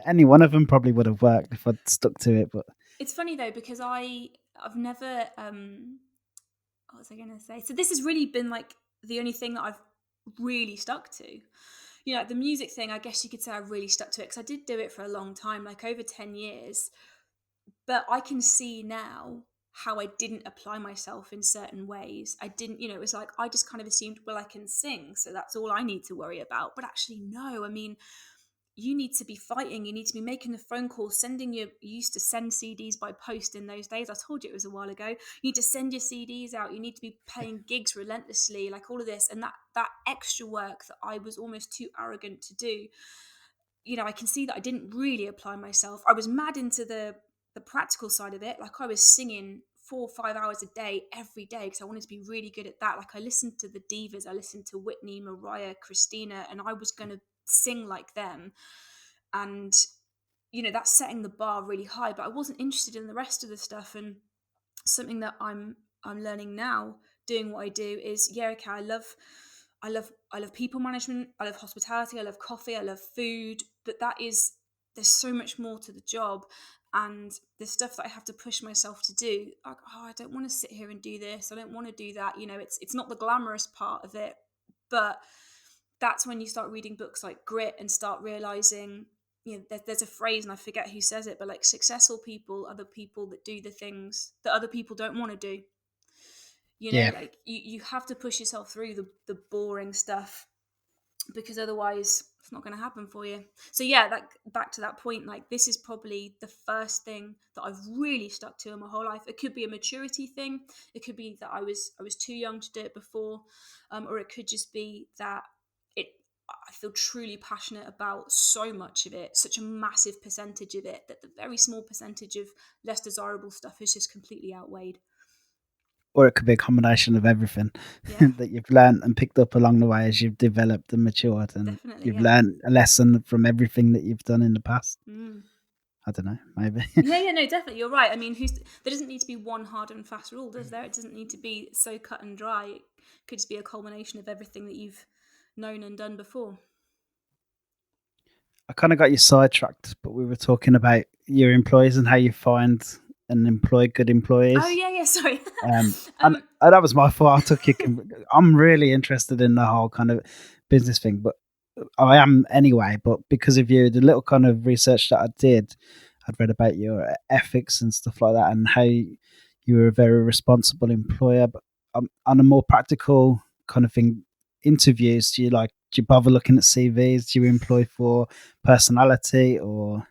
S2: Any one of them probably would have worked if I'd stuck to it. But
S1: it's funny though, because I've never what was I going to say? So this has really been like the only thing that I've really stuck to. You know, like the music thing, I guess you could say I really stuck to it because I did do it for a long time, like over 10 years. But I can see now how I didn't apply myself in certain ways. I didn't, you know, it was like I just kind of assumed, well, I can sing, so that's all I need to worry about. But actually, no, I mean, you need to be fighting, you need to be making the phone calls, you used to send CDs by post in those days. I told you it was a while ago. You need to send your CDs out, you need to be playing gigs relentlessly, like all of this. And that extra work that I was almost too arrogant to do, you know, I can see that I didn't really apply myself. I was mad into the practical side of it. Like I was singing 4 or 5 hours a day every day because I wanted to be really good at that. Like I listened to the divas, I listened to Whitney, Mariah, Christina, and I was going to sing like them. And you know, that's setting the bar really high, but I wasn't interested in the rest of the stuff. And something that I'm learning now doing what I do is, yeah, okay, I love people management, I love hospitality, I love coffee, I love food, but there's so much more to the job. and the stuff that I have to push myself to do, like, oh, I don't want to sit here and do this, I don't want to do that, it's not the glamorous part of it, but that's when you start reading books like Grit and start realizing, there's a phrase, and I forget who says it, but like, successful people are the people that do the things that other people don't want to do.
S2: Yeah.
S1: Like, you have to push yourself through the boring stuff, because otherwise it's not going to happen for you. So yeah, like, back to that point, like, this is probably the first thing that I've really stuck to in my whole life. It could be a maturity thing, it could be that I was too young to do it before, or it could just be that I feel truly passionate about so much of it, such a massive percentage of it, that the very small percentage of less desirable stuff is just completely outweighed.
S2: Or it could be a combination of everything
S1: Yeah.
S2: that you've learned and picked up along the way as you've developed and matured, and
S1: Definitely,
S2: you've
S1: yeah.
S2: learned a lesson from everything that you've done in the past.
S1: Mm.
S2: I don't know, maybe.
S1: Yeah, no, definitely, you're right. I mean, there doesn't need to be one hard and fast rule, does there? It doesn't need to be so cut and dry. It could just be a culmination of everything that you've known and done before.
S2: I kind of got you sidetracked, but we were talking about your employees and how you find and employ good
S1: Oh,
S2: employees.
S1: yeah,
S2: And,
S1: sorry.
S2: and that was my fault. I took you. I'm really interested in the whole kind of business thing, but I am anyway. But because of you, the little kind of research that I did, I'd read about your ethics and stuff like that, and how you were a very responsible employer. But on a more practical kind of thing, interviews, do you bother looking at CVs? Do you employ for personality or?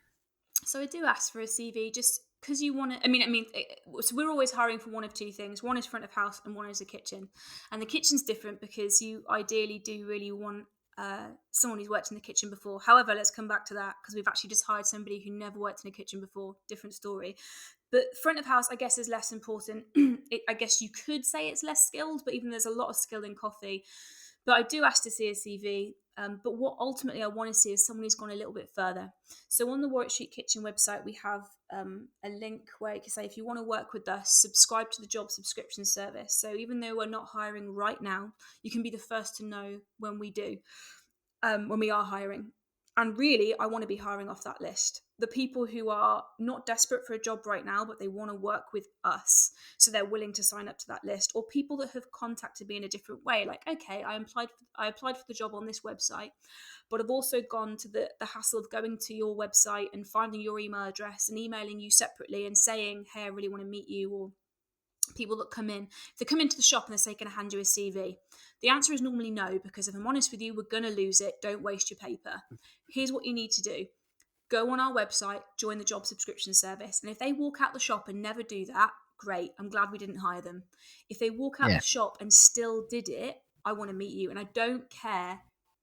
S1: So I do ask for a CV, just because you want to. So we're always hiring for one of two things. One is front of house, and one is a kitchen. And the kitchen's different because you ideally do really want someone who's worked in the kitchen before. However, let's come back to that, because we've actually just hired somebody who never worked in a kitchen before. Different story. But front of house, I guess, is less important. I guess you could say it's less skilled, but even there's a lot of skill in coffee. But I do ask to see a CV. But what ultimately I want to see is someone who's gone a little bit further. So on the Warwick Street Kitchen website, we have a link where you can say, if you want to work with us, subscribe to the job subscription service. So even though we're not hiring right now, you can be the first to know when we do, when we are hiring. And really, I want to be hiring off that list. The people who are not desperate for a job right now, but they want to work with us, so they're willing to sign up to that list. Or people that have contacted me in a different way, like, okay, I applied for the job on this website, but I've also gone to the hassle of going to your website and finding your email address and emailing you separately and saying, hey, I really want to meet you. Or people that come in, if they come into the shop and they say, can I hand you a CV? The answer is normally no, because if I'm honest with you, we're going to lose it. Don't waste your paper. Here's what you need to do. Go on our website, join the job subscription service. And if they walk out the shop and never do that, great. I'm glad we didn't hire them. If they walk out
S2: Yeah.
S1: the shop and still did it, I want to meet you. And I don't care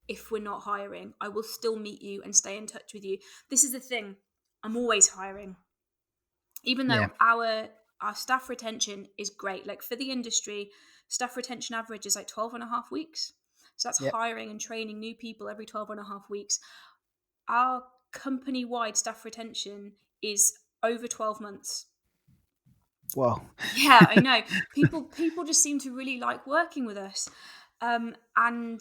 S1: if we're not hiring. I will still meet you and stay in touch with you. This is the thing. I'm always hiring. Even
S2: Yeah.
S1: though our staff retention is great. Like, for the industry, staff retention average is like 12 and a half weeks. So that's
S2: Yep.
S1: hiring and training new people every 12 and a half weeks. Our company-wide staff retention is over 12 months.
S2: Well,
S1: Yeah, I know. People just seem to really like working with us. And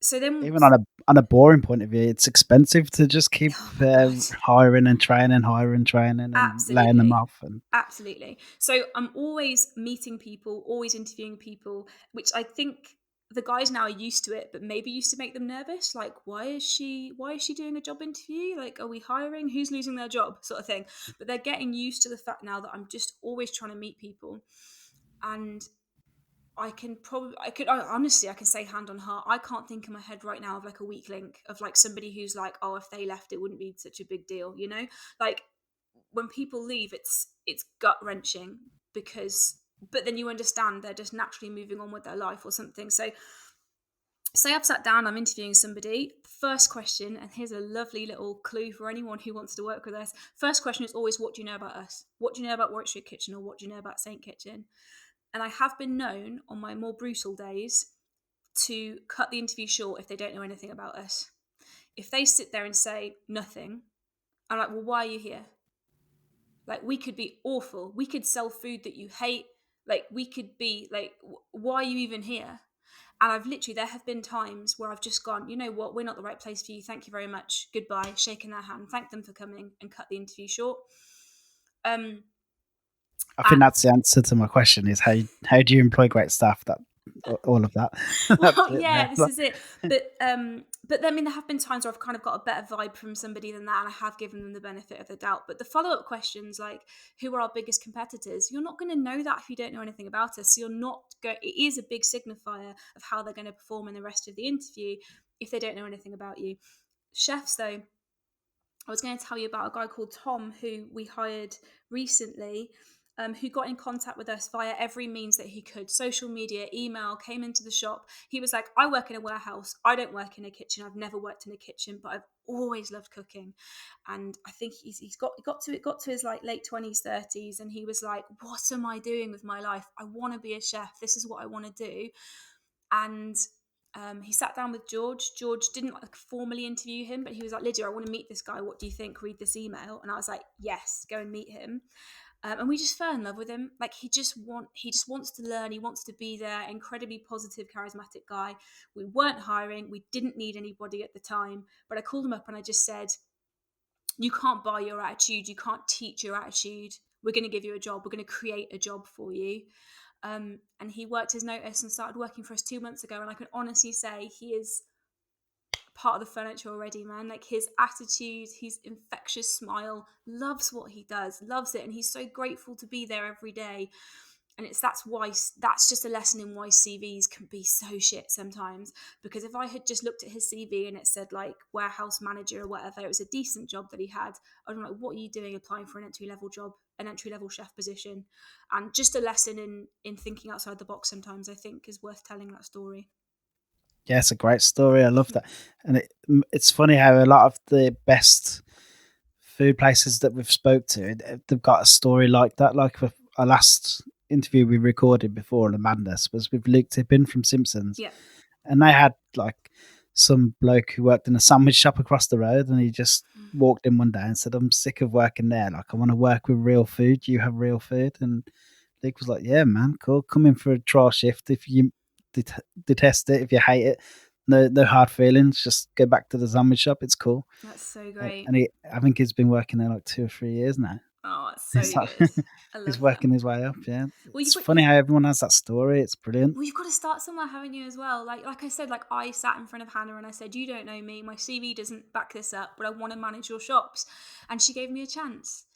S1: so then,
S2: even on a boring point of view, it's expensive to just keep
S1: oh my God.
S2: hiring and training, and laying them
S1: Absolutely.
S2: off. And
S1: Absolutely. So I'm always meeting people, always interviewing people, which I think the guys now are used to it, but maybe used to make them nervous. Like, why is she doing a job interview? Like, are we hiring? Who's losing their job? Sort of thing. But they're getting used to the fact now that I'm just always trying to meet people. And honestly, I can say hand on heart, I can't think in my head right now of like a weak link of like somebody who's like, oh, if they left, it wouldn't be such a big deal, Like, when people leave, it's gut wrenching, but then you understand they're just naturally moving on with their life or something. So say I've sat down, I'm interviewing somebody. First question, and here's a lovely little clue for anyone who wants to work with us. First question is always, what do you know about us? What do you know about Warwick Street Kitchen, or what do you know about Saint Kitchen? And I have been known on my more brutal days to cut the interview short if they don't know anything about us. If they sit there and say nothing, I'm like, well, why are you here? Like, we could be awful. We could sell food that you hate. Like, we could be like, why are you even here? And there have been times where I've just gone, you know what, we're not the right place for you. Thank you very much. Goodbye. Shaking their hand, thank them for coming, and cut the interview short.
S2: I think that's the answer to my question: is how do you employ great staff? That all of that. That's
S1: Well,
S2: it
S1: yeah,
S2: there.
S1: this is it. But then, I mean, there have been times where I've kind of got a better vibe from somebody than that, and I have given them the benefit of the doubt. But the follow-up questions, like, who are our biggest competitors? You're not going to know that if you don't know anything about us. So you're not going. It is a big signifier of how they're going to perform in the rest of the interview if they don't know anything about you. Chefs, though, I was going to tell you about a guy called Tom who we hired recently, who got in contact with us via every means that he could. Social media, email, came into the shop. He was like, I work in a warehouse. I don't work in a kitchen. I've never worked in a kitchen, but I've always loved cooking. And I think he's got to his like late 20s, 30s, and he was like, what am I doing with my life? I want to be a chef. This is what I want to do. And he sat down with George. George didn't like formally interview him, but he was like, Lydia, I want to meet this guy. What do you think? Read this email. And I was like, yes, go and meet him. And we just fell in love with him. Like he just wants to learn. He wants to be there. Incredibly positive, charismatic guy. We weren't hiring. We didn't need anybody at the time. But I called him up and I just said, you can't buy your attitude. You can't teach your attitude. We're going to give you a job. We're going to create a job for you. And he worked his notice and started working for us 2 months ago. And I can honestly say he is part of the furniture already, man. Like his attitude, his infectious smile, loves what he does, loves it. And he's so grateful to be there every day. And that's just a lesson in why CVs can be so shit sometimes. Because if I had just looked at his CV and it said like warehouse manager or whatever, it was a decent job that he had, I'd be like, what are you doing applying for an entry-level job, an entry-level chef position? And just a lesson in thinking outside the box sometimes, I think, is worth telling that story.
S2: Yeah, it's a great story. I love that, and it's funny how a lot of the best food places that we've spoke to, they've got a story like that. Like with our last interview we recorded before Amanda's was with Luke Tippin from Simpsons,
S1: Yeah.
S2: and they had like some bloke who worked in a sandwich shop across the road, and he just walked in one day and said, "I'm sick of working there. Like I want to work with real food. You have real food." And Luke was like, "Yeah, man, cool. Come in for a trial shift. If you detest it, if you hate it, no hard feelings. Just go back to the sandwich shop. It's cool."
S1: That's so great.
S2: And I think he's been working there like 2 or 3 years now.
S1: Oh, it's so
S2: So
S1: good. I
S2: he's
S1: love that.
S2: working his way up. Yeah,
S1: Well,
S2: it's funny how everyone has that story. It's brilliant.
S1: Well, you've got to start somewhere, haven't you, as well? Like I said, like I sat in front of Hannah and I said, you don't know me, my CV doesn't back this up, but I want to manage your shops. And she gave me a chance.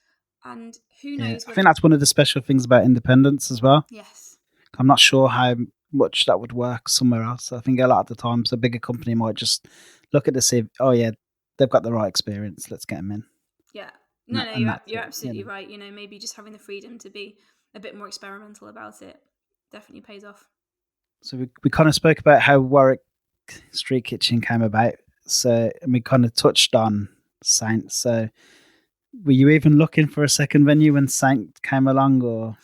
S1: And who
S2: Yeah,
S1: knows
S2: I
S1: whether...
S2: think that's one of the special things about independence as well.
S1: Yes.
S2: I'm not sure how much that would work somewhere else. I think a lot of the times a bigger company might just look at the CV. Oh yeah, they've got the right experience. Let's get them in.
S1: Yeah.
S2: No,
S1: No,
S2: and that's
S1: you're
S2: it.
S1: absolutely right. You know, maybe just having the freedom to be a bit more experimental about it definitely pays off.
S2: So we kind of spoke about how Warwick Street Kitchen came about. So and we kind of touched on Saint. So were you even looking for a second venue when Saint came along, or?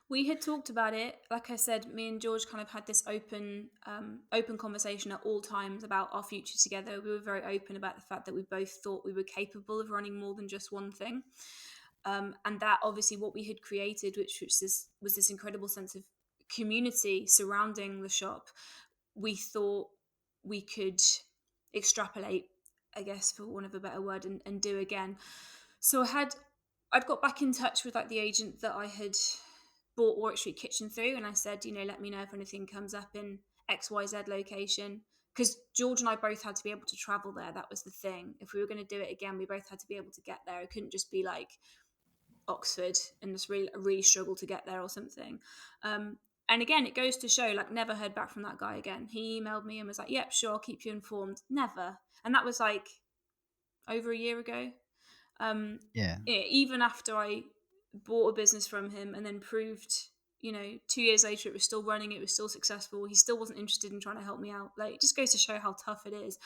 S1: We had talked about it. Like I said, me and George kind of had this open conversation at all times about our future together. We were very open about the fact that we both thought we were capable of running more than just one thing. And that obviously what we had created, which was this incredible sense of community surrounding the shop, we thought we could extrapolate, I guess, for want of a better word, and do again. So I'd got back in touch with like the agent that I had bought Warwick Street Kitchen through, and I said, let me know if anything comes up in XYZ location. Because George and I both had to be able to travel there. That was the thing. If we were going to do it again, we both had to be able to get there. It couldn't just be like Oxford and just really struggle to get there or something. And again, it goes to show, like, never heard back from that guy again. He emailed me and was like, yep, sure, I'll keep you informed. Never. And that was like over a year ago.
S2: Yeah.
S1: Even after I bought a business from him and then proved, 2 years later it was still running, it was still successful, he still wasn't interested in trying to help me out. Like, it just goes to show how tough it is.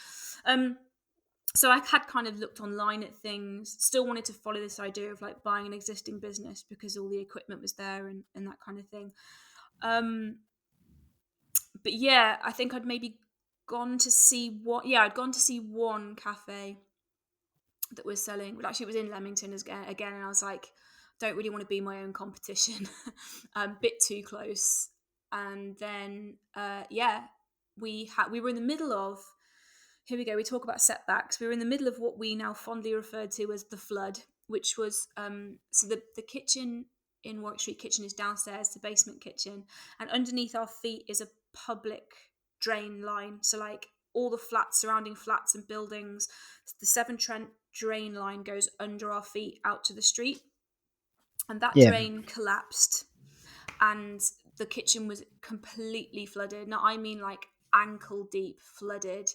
S1: So I had kind of looked online at things, still wanted to follow this idea of like buying an existing business because all the equipment was there and that kind of thing. But yeah, I think I'd maybe gone to see I'd gone to see one cafe that was selling, but actually it was in Leamington again, and I was like, don't really want to be my own competition. Bit too close. And then we were in the middle of, here we go, we talk about setbacks. We were in the middle of what we now fondly refer to as the flood. which was so the kitchen in Warwick Street Kitchen is downstairs, the basement kitchen, and underneath our feet is a public drain line. So like all the flats, surrounding flats and buildings, the Severn Trent drain line goes under our feet out to the street, and that
S2: Yeah.
S1: drain collapsed, and the kitchen was completely flooded. Now I mean like ankle deep flooded.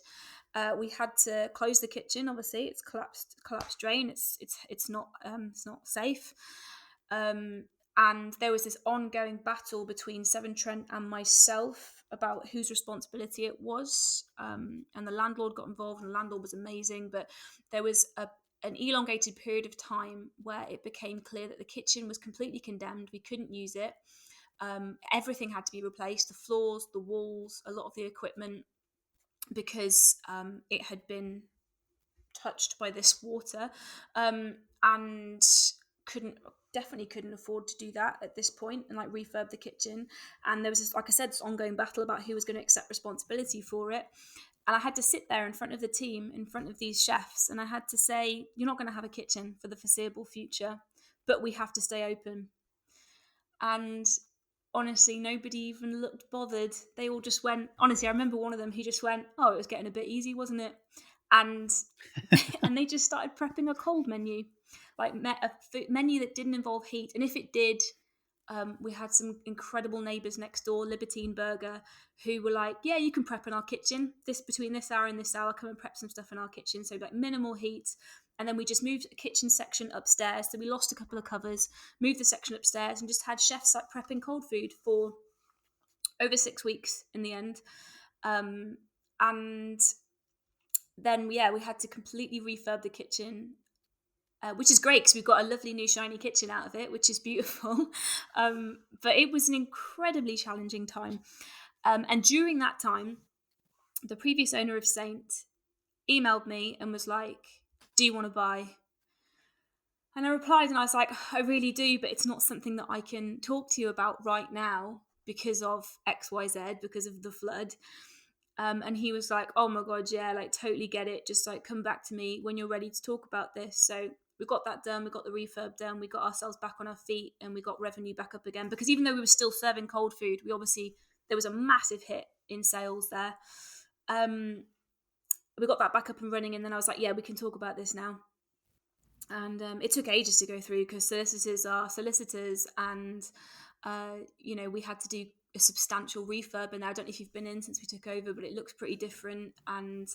S1: We had to close the kitchen. Obviously, it's collapsed drain. It's not safe. And there was this ongoing battle between Severn Trent and myself about whose responsibility it was. And the landlord got involved, and the landlord was amazing, but there was an elongated period of time where it became clear that the kitchen was completely condemned. We couldn't use it. Everything had to be replaced: the floors, the walls, a lot of the equipment, because it had been touched by this water, and definitely couldn't afford to do that at this point and like refurb the kitchen. And there was this, like I said, this ongoing battle about who was going to accept responsibility for it. And I had to sit there in front of the team, in front of these chefs, and I had to say, you're not going to have a kitchen for the foreseeable future, but we have to stay open. And honestly, nobody even looked bothered. They all just went, honestly, I remember one of them, he just went, oh, it was getting a bit easy, wasn't it? And and they just started prepping a cold menu, like a menu that didn't involve heat. And if it did, we had some incredible neighbours next door, Libertine Burger, who were like, yeah, you can prep in our kitchen. Between this hour and this hour, come and prep some stuff in our kitchen. So like minimal heat. And then we just moved a kitchen section upstairs. So we lost a couple of covers, moved the section upstairs, and just had chefs like prepping cold food for over 6 weeks in the end. And then, yeah, we had to completely refurb the kitchen, which is great because we've got a lovely new shiny kitchen out of it, which is beautiful. But it was an incredibly challenging time. And during that time, the previous owner of Saint emailed me and was like, do you want to buy? And I replied and I was like, I really do, but it's not something that I can talk to you about right now because of XYZ, because of the flood. And he was like, oh my God, yeah, like totally get it. Just like come back to me when you're ready to talk about this. So we got that done. We got the refurb done. We got ourselves back on our feet and we got revenue back up again. Because even though we were still serving cold food, there was a massive hit in sales there. We got that back up and running. And then I was like, yeah, we can talk about this now. And it took ages to go through because solicitors are solicitors, and we had to do a substantial refurb. And I don't know if you've been in since we took over, but it looks pretty different. And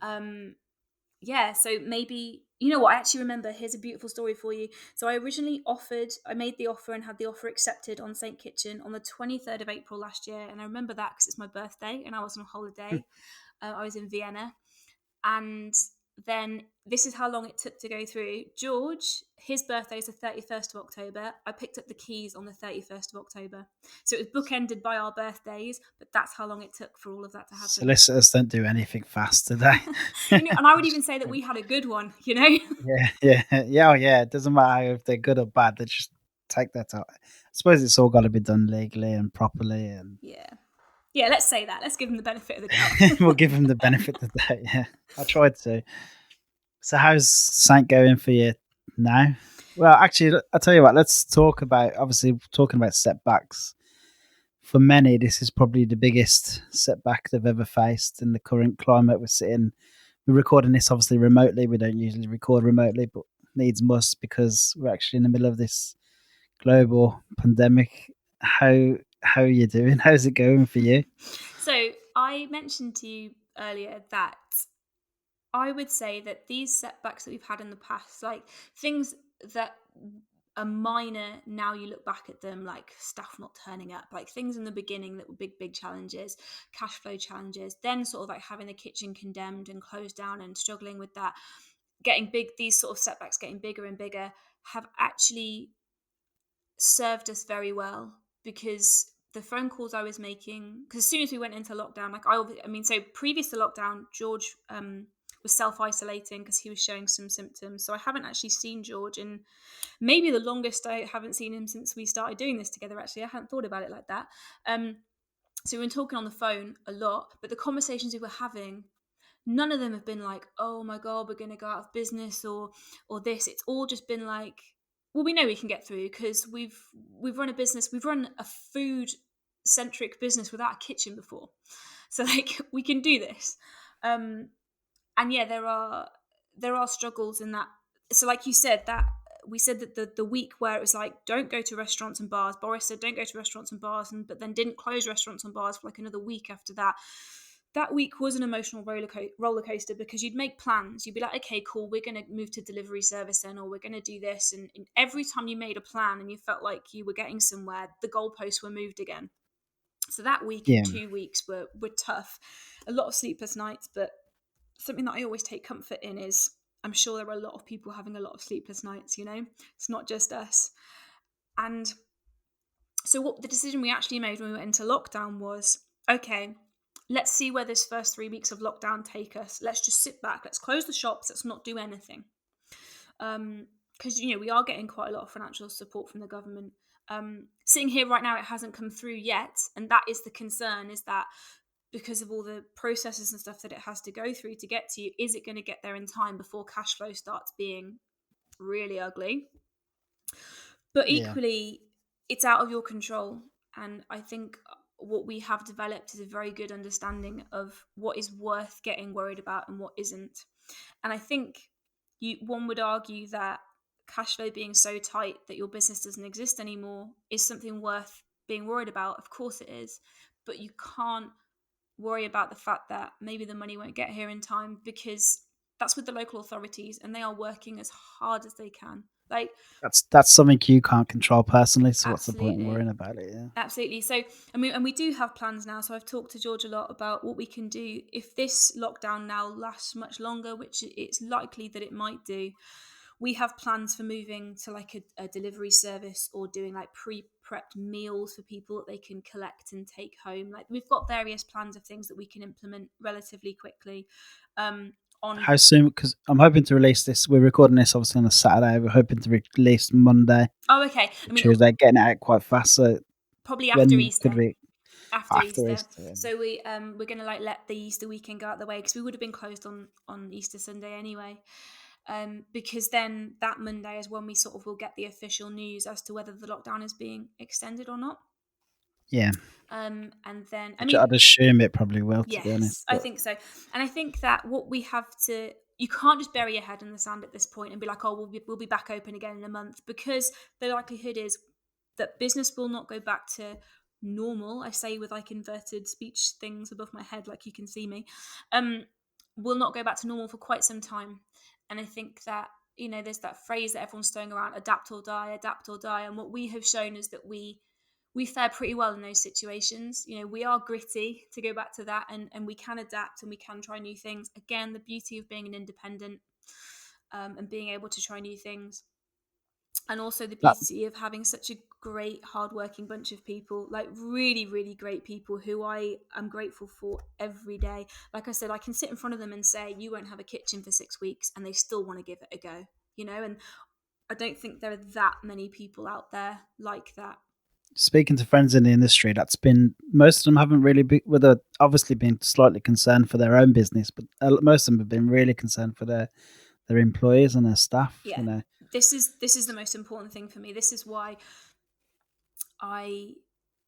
S1: so maybe, you know what, I actually remember, here's a beautiful story for you. So I made the offer and had the offer accepted on Saint Kitchen on the 23rd of April last year. And I remember that because it's my birthday and I was on holiday. I was in Vienna. And then this is how long it took to go through. George, his birthday is the 31st of October. I picked up the keys on the 31st of October. So it was bookended by our birthdays, but that's how long it took for all of that to happen.
S2: Solicitors don't do anything fast, do they?
S1: And I would even say that we had a good one,
S2: Yeah. Oh, yeah. It doesn't matter if they're good or bad. They just take that out. I suppose it's all got to be done legally and properly. And
S1: yeah, let's say that. Let's give them the benefit of the doubt.
S2: we'll give them the benefit of the doubt. Yeah, I tried to. So how's Saint going for you now? Well, actually, I'll tell you what. Let's talk about, obviously, talking about setbacks. For many, this is probably the biggest setback they've ever faced in the current climate we're sitting. We're recording this obviously remotely. We don't usually record remotely, but needs must because we're actually in the middle of this global pandemic. How are you doing? How's it going for you?
S1: So I mentioned to you earlier that I would say that these setbacks that we've had in the past, like things that are minor, now you look back at them, like staff not turning up, like things in the beginning that were big challenges, cash flow challenges, then sort of like having the kitchen condemned and closed down and struggling with that, these sort of setbacks getting bigger and bigger, have actually served us very well, because the phone calls I was making, because as soon as we went into lockdown, so previous to lockdown, George was self-isolating because he was showing some symptoms. So I haven't actually seen George in maybe the longest I haven't seen him since we started doing this together, actually. I hadn't thought about it like that. So we were talking on the phone a lot, but the conversations we were having, none of them have been like, oh my God, we're going to go out of business or this. It's all just been like, well, we know we can get through because we've run a business, we've run a food centric business without a kitchen before. So like we can do this. And yeah, there are struggles in that. So like you said, that we said that the week where it was like, don't go to restaurants and bars, Boris said don't go to restaurants and bars, but then didn't close restaurants and bars for like another week after that. That week was an emotional roller coaster because you'd make plans. You'd be like, okay, cool, we're going to move to delivery service then, or we're going to do this. And every time you made a plan and you felt like you were getting somewhere, the goalposts were moved again. So that week and
S2: Yeah.
S1: 2 weeks were tough. A lot of sleepless nights, but something that I always take comfort in is I'm sure there are a lot of people having a lot of sleepless nights, it's not just us. And so what the decision we actually made when we went into lockdown was, okay, let's see where this first 3 weeks of lockdown take us. Let's just sit back, let's close the shops, let's not do anything. Because we are getting quite a lot of financial support from the government. Sitting here right now, it hasn't come through yet, and that is the concern, is that because of all the processes and stuff that it has to go through to get to you, is it going to get there in time before cash flow starts being really ugly? But equally, it's out of your control. And I think what we have developed is a very good understanding of what is worth getting worried about and what isn't. And I think one would argue that cash flow being so tight that your business doesn't exist anymore is something worth being worried about. Of course it is. But you can't worry about the fact that maybe the money won't get here in time, because that's with the local authorities and they are working as hard as they can. Like
S2: That's something you can't control personally. So what's the point in
S1: absolutely.
S2: worrying about it? Yeah.
S1: Absolutely. So, and we do have plans now. So I've talked to George a lot about what we can do if this lockdown now lasts much longer, which it's likely that it might do. We have plans for moving to like a delivery service, or doing like pre-prepped meals for people that they can collect and take home. Like we've got various plans of things that we can implement relatively quickly.
S2: How soon? Because I'm hoping to release this. We're recording this obviously on a Saturday. We're hoping to release Monday,
S1: Oh, okay. I mean,
S2: Tuesday, getting it out quite fast. So
S1: probably after
S2: when could
S1: Easter.
S2: we?
S1: After
S2: After
S1: Easter.
S2: Easter.
S1: So we're gonna like let the Easter weekend go out the way, because we would have been closed on Easter Sunday anyway. Because then that Monday is when we sort of will get the official news as to whether the lockdown is being extended or not.
S2: Yeah.
S1: And then
S2: Which I'd assume it probably will, to be honest.
S1: yes, I think so. And I think that what we have to, you can't just bury your head in the sand at this point and be like, oh, we'll be back open again in a month, because the likelihood is that business will not go back to normal. I say with like inverted speech things above my head, like you can see me. Will not go back to normal for quite some time. And I think that, there's that phrase that everyone's throwing around, adapt or die, adapt or die. And what we have shown is that we fare pretty well in those situations. We are gritty, to go back to that, and we can adapt and we can try new things. Again, the beauty of being an independent, and being able to try new things. And also the
S2: That
S1: beauty of having such a great, hardworking bunch of people, like really, really great people who I am grateful for every day. Like I said, I can sit in front of them and say, you won't have a kitchen for 6 weeks, and they still want to give it a go, and I don't think there are that many people out there like that.
S2: speaking to friends in the industry, that's been most of them haven't really been, well, they're obviously been slightly concerned for their own business, but most of them have been really concerned for their employees and their staff.
S1: Yeah, this is the most important thing for me. This is why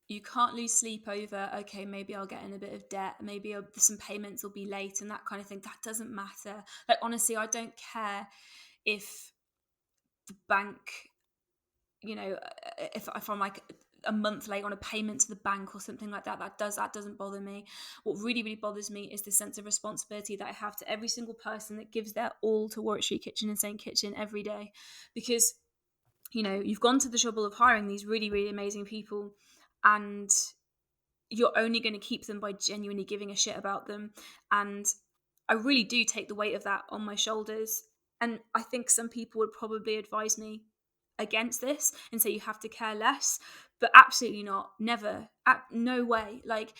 S1: you can't lose sleep over, okay, maybe I'll get in a bit of debt, maybe some payments will be late and that kind of thing. That doesn't matter. Like, honestly, I don't care if the bank, if I'm like a month late on a payment to the bank or something like that. That doesn't bother me. What really, really bothers me is the sense of responsibility that I have to every single person that gives their all to Warwick Street Kitchen and Saint Kitchen every day. Because you've gone to the trouble of hiring these really, really amazing people, and you're only going to keep them by genuinely giving a shit about them. And I really do take the weight of that on my shoulders. And I think some people would probably advise me against this and say you have to care less, but absolutely not. Never. No way. Like,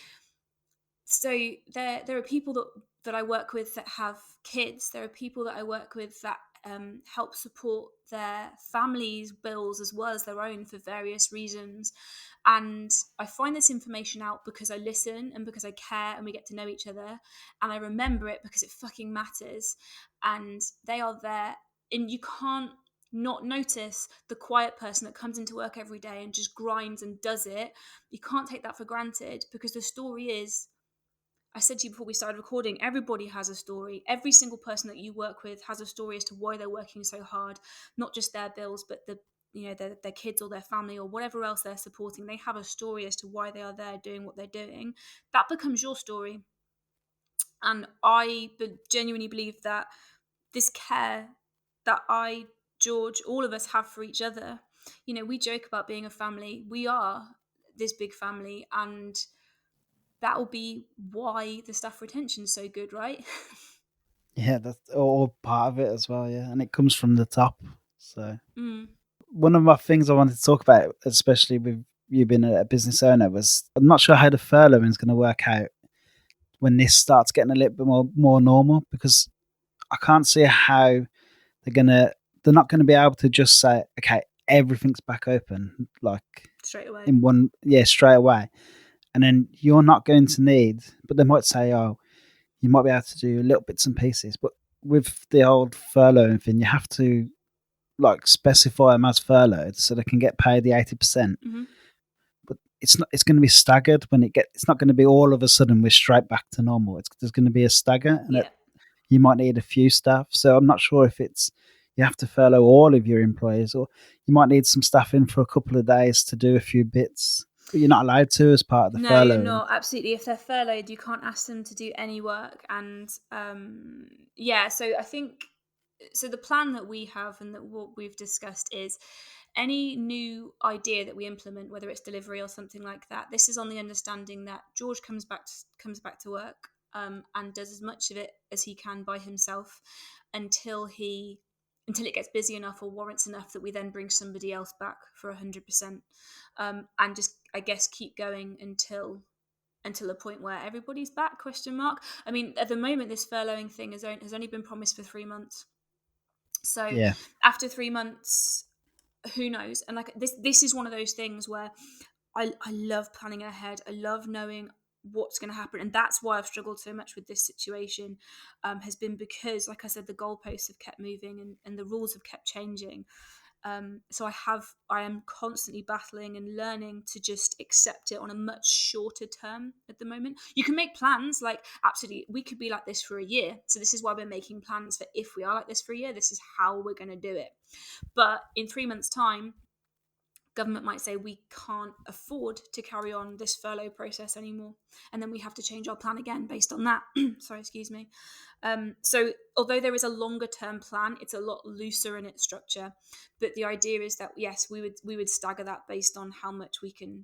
S1: so there are people that I work with that have kids. There are people that I work with that help support their families' bills as well as their own for various reasons. And I find this information out because I listen and because I care and we get to know each other. And I remember it because it fucking matters. And they are there. And you can't not notice the quiet person that comes into work every day and just grinds and does it. You can't take that for granted, because the story is, I said to you before we started recording, everybody has a story. Every single person that you work with has a story as to why they're working so hard, not just their bills, but their kids or their family or whatever else they're supporting. They have a story as to why they are there doing what they're doing. That becomes your story. And I genuinely believe that this care that George, all of us have for each other, we joke about being a family. We are this big family, and that will be why the staff retention is so good, right?
S2: Yeah, that's all part of it as well. Yeah, and it comes from the top. So
S1: Mm.
S2: one of my things I wanted to talk about, especially with you being a business owner, was I'm not sure how the furloughing is going to work out when this starts getting a little bit more normal, because I can't see how they're not gonna be able to just say, okay, everything's back open like
S1: Straight away.
S2: straight away, and then you're not going to need. But they might say, oh, you might be able to do little bits and pieces, but with the old furloughing thing, you have to like specify them as furloughed so they can get paid the 80%.
S1: Mm-hmm.
S2: But it's not. It's going to be staggered It's not going to be all of a sudden we're straight back to normal. There's going to be a stagger, and you might need a few staff. So I'm not sure if you have to furlough all of your employees, or you might need some staff in for a couple of days to do a few bits. But you're not allowed to as part of the furlough.
S1: No, you're not. Absolutely. If they're furloughed, you can't ask them to do any work. And so I think, so the plan that we have and that what we've discussed is any new idea that we implement, whether it's delivery or something like that, this is on the understanding that George comes back to work and does as much of it as he can by himself until it gets busy enough or warrants enough that we then bring somebody else back for 100%, and just, I guess, keep going until a point where everybody's back, question mark. I mean, at the moment, this furloughing thing has only been promised for 3 months. So after 3 months, who knows? And like this is one of those things where I love planning ahead. I love knowing what's going to happen, and that's why I've struggled so much with this situation, has been because, like I said, the goalposts have kept moving and the rules have kept changing. So I am constantly battling and learning to just accept it on a much shorter term at the moment. You can make plans, like, absolutely, we could be like this for a year. So this is why we're making plans for, if we are like this for a year, this is how we're going to do it. But in 3 months' time, government might say we can't afford to carry on this furlough process anymore, and then we have to change our plan again based on that. Sorry, excuse me. So although there is a longer term plan, it's a lot looser in its structure, but the idea is that yes, we would stagger that based on how much we can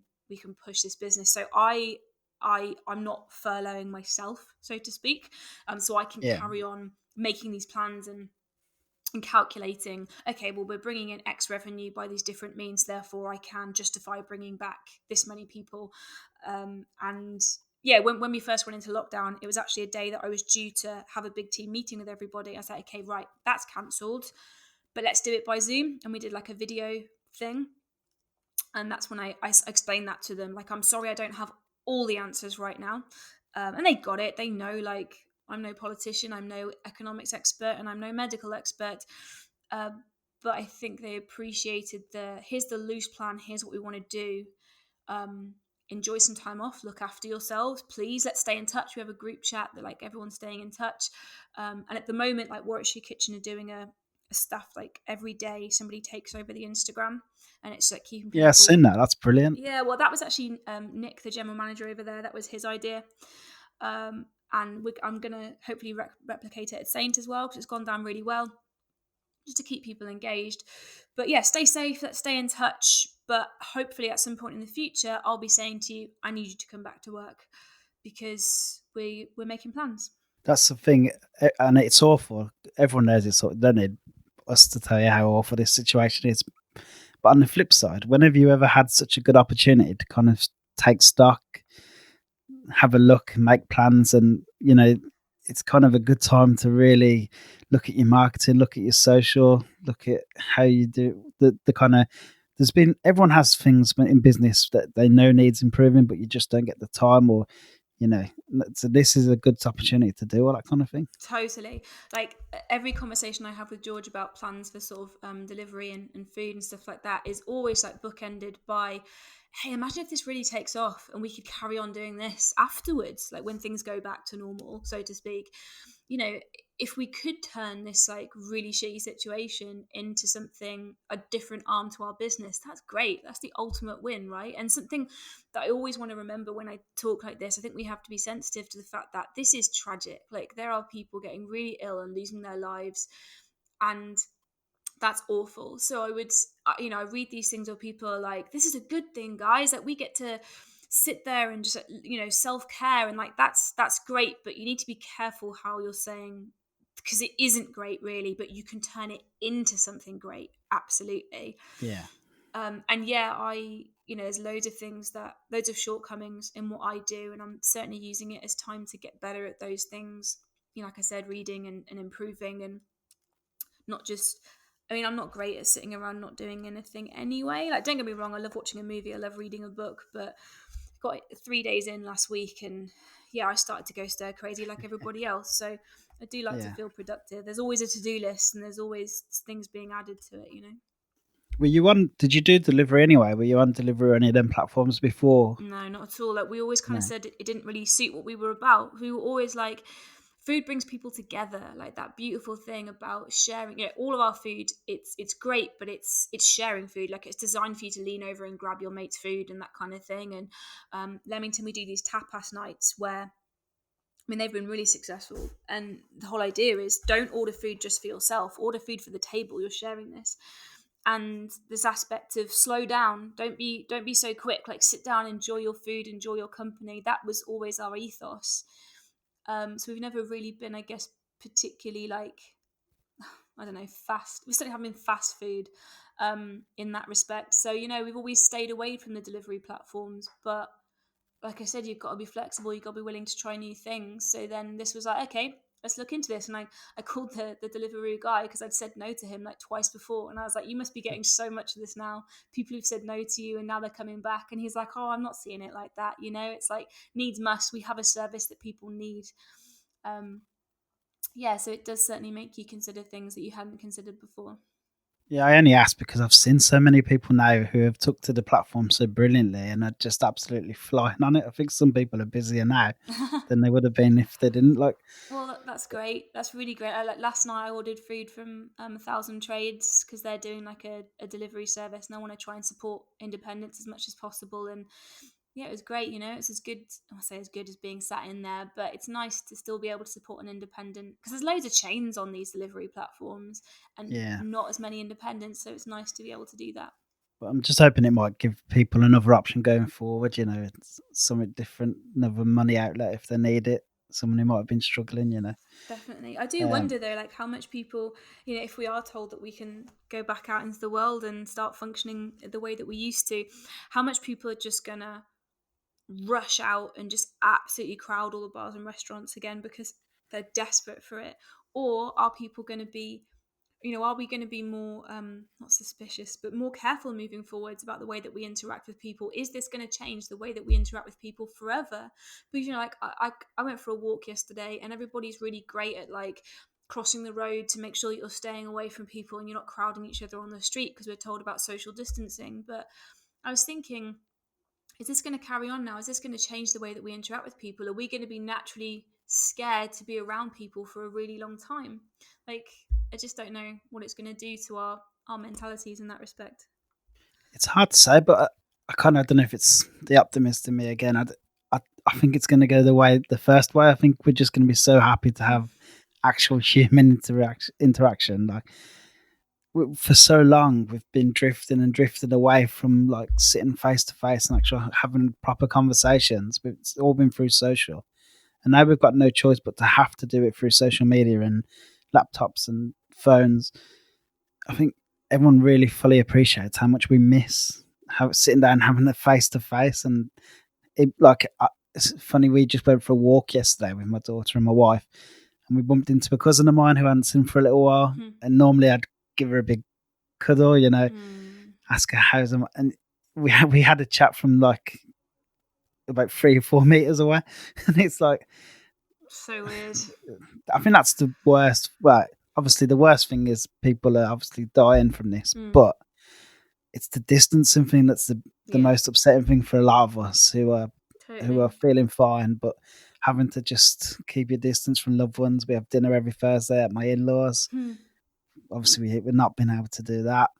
S1: push this business. So I'm not furloughing myself, so to speak, so I can carry on making these plans and calculating, okay, well, we're bringing in X revenue by these different means, therefore I can justify bringing back this many people. And yeah, when we first went into lockdown, it was actually a day that I was due to have a big team meeting with everybody. I said, okay, right, that's cancelled, but let's do it by Zoom. And we did like a video thing. And that's when I explained that to them. Like, I'm sorry, I don't have all the answers right now. And they got it. They know, like, I'm no politician, I'm no economics expert, and I'm no medical expert. But I think they appreciated here's the loose plan, here's what we want to do. Enjoy some time off, look after yourselves, please. Let's stay in touch. We have a group chat that, like, everyone's staying in touch. And at the moment, like, Warwick Kitchen are doing a stuff, like, every day somebody takes over the Instagram, and it's like keeping people...
S2: Yeah, I've seen that. That's brilliant.
S1: Yeah, well, that was actually Nick, the general manager over there. That was his idea. And I'm going to hopefully replicate it at Saint as well, because it's gone down really well, just to keep people engaged. But yeah, stay safe, let's stay in touch. But hopefully at some point in the future, I'll be saying to you, I need you to come back to work, because we're making plans.
S2: That's the thing, and it's awful. Everyone knows it's awful. Don't need us to tell you how awful this situation is. But on the flip side, whenever you ever had such a good opportunity to kind of take stock, have a look, make plans, and it's kind of a good time to really look at your marketing, look at your social, look at how you do the kind of. There's been everyone has things in business that they know needs improving, but you just don't get the time, or you know. So this is a good opportunity to do all that kind of thing.
S1: Totally. Like every conversation I have with George about plans for sort of delivery and food and stuff like that is always like bookended by, hey, imagine if this really takes off and we could carry on doing this afterwards, like when things go back to normal, so to speak. You know, if we could turn this like really shitty situation into something, a different arm to our business, that's great. That's the ultimate win, right? And something that I always want to remember when I talk like this, I think we have to be sensitive to the fact that this is tragic. Like there are people getting really ill and losing their lives, and that's awful. So I would, I read these things where people are like, this is a good thing, guys, that we get to sit there and just, self-care, and like that's great, but you need to be careful how you're saying, because it isn't great really, but you can turn it into something great. Absolutely.
S2: Yeah.
S1: And yeah, there's loads of shortcomings in what I do, and I'm certainly using it as time to get better at those things. Like I said, reading and improving, and not just, I'm not great at sitting around not doing anything anyway. Like, don't get me wrong, I love watching a movie, I love reading a book, but I got 3 days in last week, and yeah, I started to go stir crazy like everybody else. So I do like to
S2: Yeah.
S1: feel productive. There's always a to-do list, and there's always things being added to it.
S2: Were you on? Did you do delivery anyway? Were you on delivery on any of them platforms before?
S1: No, not at all. Like, we always kind of
S2: No.
S1: said it didn't really suit what we were about. We were always like, food brings people together. Like that beautiful thing about sharing. All of our food, it's great, but it's sharing food. Like, it's designed for you to lean over and grab your mate's food and that kind of thing. And Leamington, we do these tapas nights where, they've been really successful. And the whole idea is, don't order food just for yourself. Order food for the table. You're sharing this. And this aspect of slow down, don't be so quick, like sit down, enjoy your food, enjoy your company. That was always our ethos. So we've never really been, I guess, particularly like, I don't know, fast. We certainly haven't been fast food in that respect. So, we've always stayed away from the delivery platforms. But like I said, you've got to be flexible. You've got to be willing to try new things. So then this was like, okay, let's look into this. And I called the Deliveroo guy, because I'd said no to him like twice before. And I was like, you must be getting so much of this now. People who've said no to you and now they're coming back. And he's like, oh, I'm not seeing it like that. It's like needs must. We have a service that people need. Yeah, so it does certainly make you consider things that you hadn't considered before.
S2: Yeah, I only asked because I've seen so many people now who have took to the platform so brilliantly and are just absolutely flying on it. I think some people are busier now than they would have been if they didn't. Like,
S1: Well, that's great. That's really great. Like last night, I ordered food from 1,000 Trades, because they're doing like a delivery service, and I want to try and support independence as much as possible. And yeah, it was great. It's as good. I say as good as being sat in there, but it's nice to still be able to support an independent, because there's loads of chains on these delivery platforms and
S2: yeah,
S1: not as many independents. So it's nice to be able to do that.
S2: but I'm just hoping it might give people another option going forward. It's something different, another money outlet if they need it. Someone who might have been struggling.
S1: Definitely. I do
S2: Um,
S1: wonder though, like how much people, if we are told that we can go back out into the world and start functioning the way that we used to, how much people are just gonna rush out and just absolutely crowd all the bars and restaurants again because they're desperate for it? Or are people going to be, are we going to be more, not suspicious, but more careful moving forwards about the way that we interact with people? Is this going to change the way that we interact with people forever? Because, like, I went for a walk yesterday, and everybody's really great at, like, crossing the road to make sure that you're staying away from people and you're not crowding each other on the street because we're told about social distancing. But I was thinking, is this going to carry on now? Is this going to change the way that we interact with people? Are we going to be naturally scared to be around people for a really long time? Like, I just don't know what it's going to do to our mentalities in that respect.
S2: it's hard to say, but I kind of don't know if it's the optimist in me again. I think it's going to go the first way. I think we're just going to be so happy to have actual human interaction. Like, for so long we've been drifting and drifted away from like sitting face to face and actually having proper conversations. It's all been through social, and now we've got no choice but to have to do it through social media and laptops and phones. I think everyone really fully appreciates how much we miss sitting down having a face to face, and it's funny. We just went for a walk yesterday with my daughter and my wife, and we bumped into a cousin of mine who hadn't seen for a little while.
S1: Mhm.
S2: And normally I'd give her a big cuddle,
S1: Mm.
S2: ask her how's them, and we had a chat from like about 3 or 4 meters away, and it's like
S1: So weird.
S2: I think that's the worst. Well, obviously the worst thing is people are obviously dying from this, but it's the distancing thing that's the most upsetting thing for a lot of us who are feeling fine, but having to just keep your distance from loved ones. We have dinner every Thursday at my in-laws. Obviously, we've not been able to do that.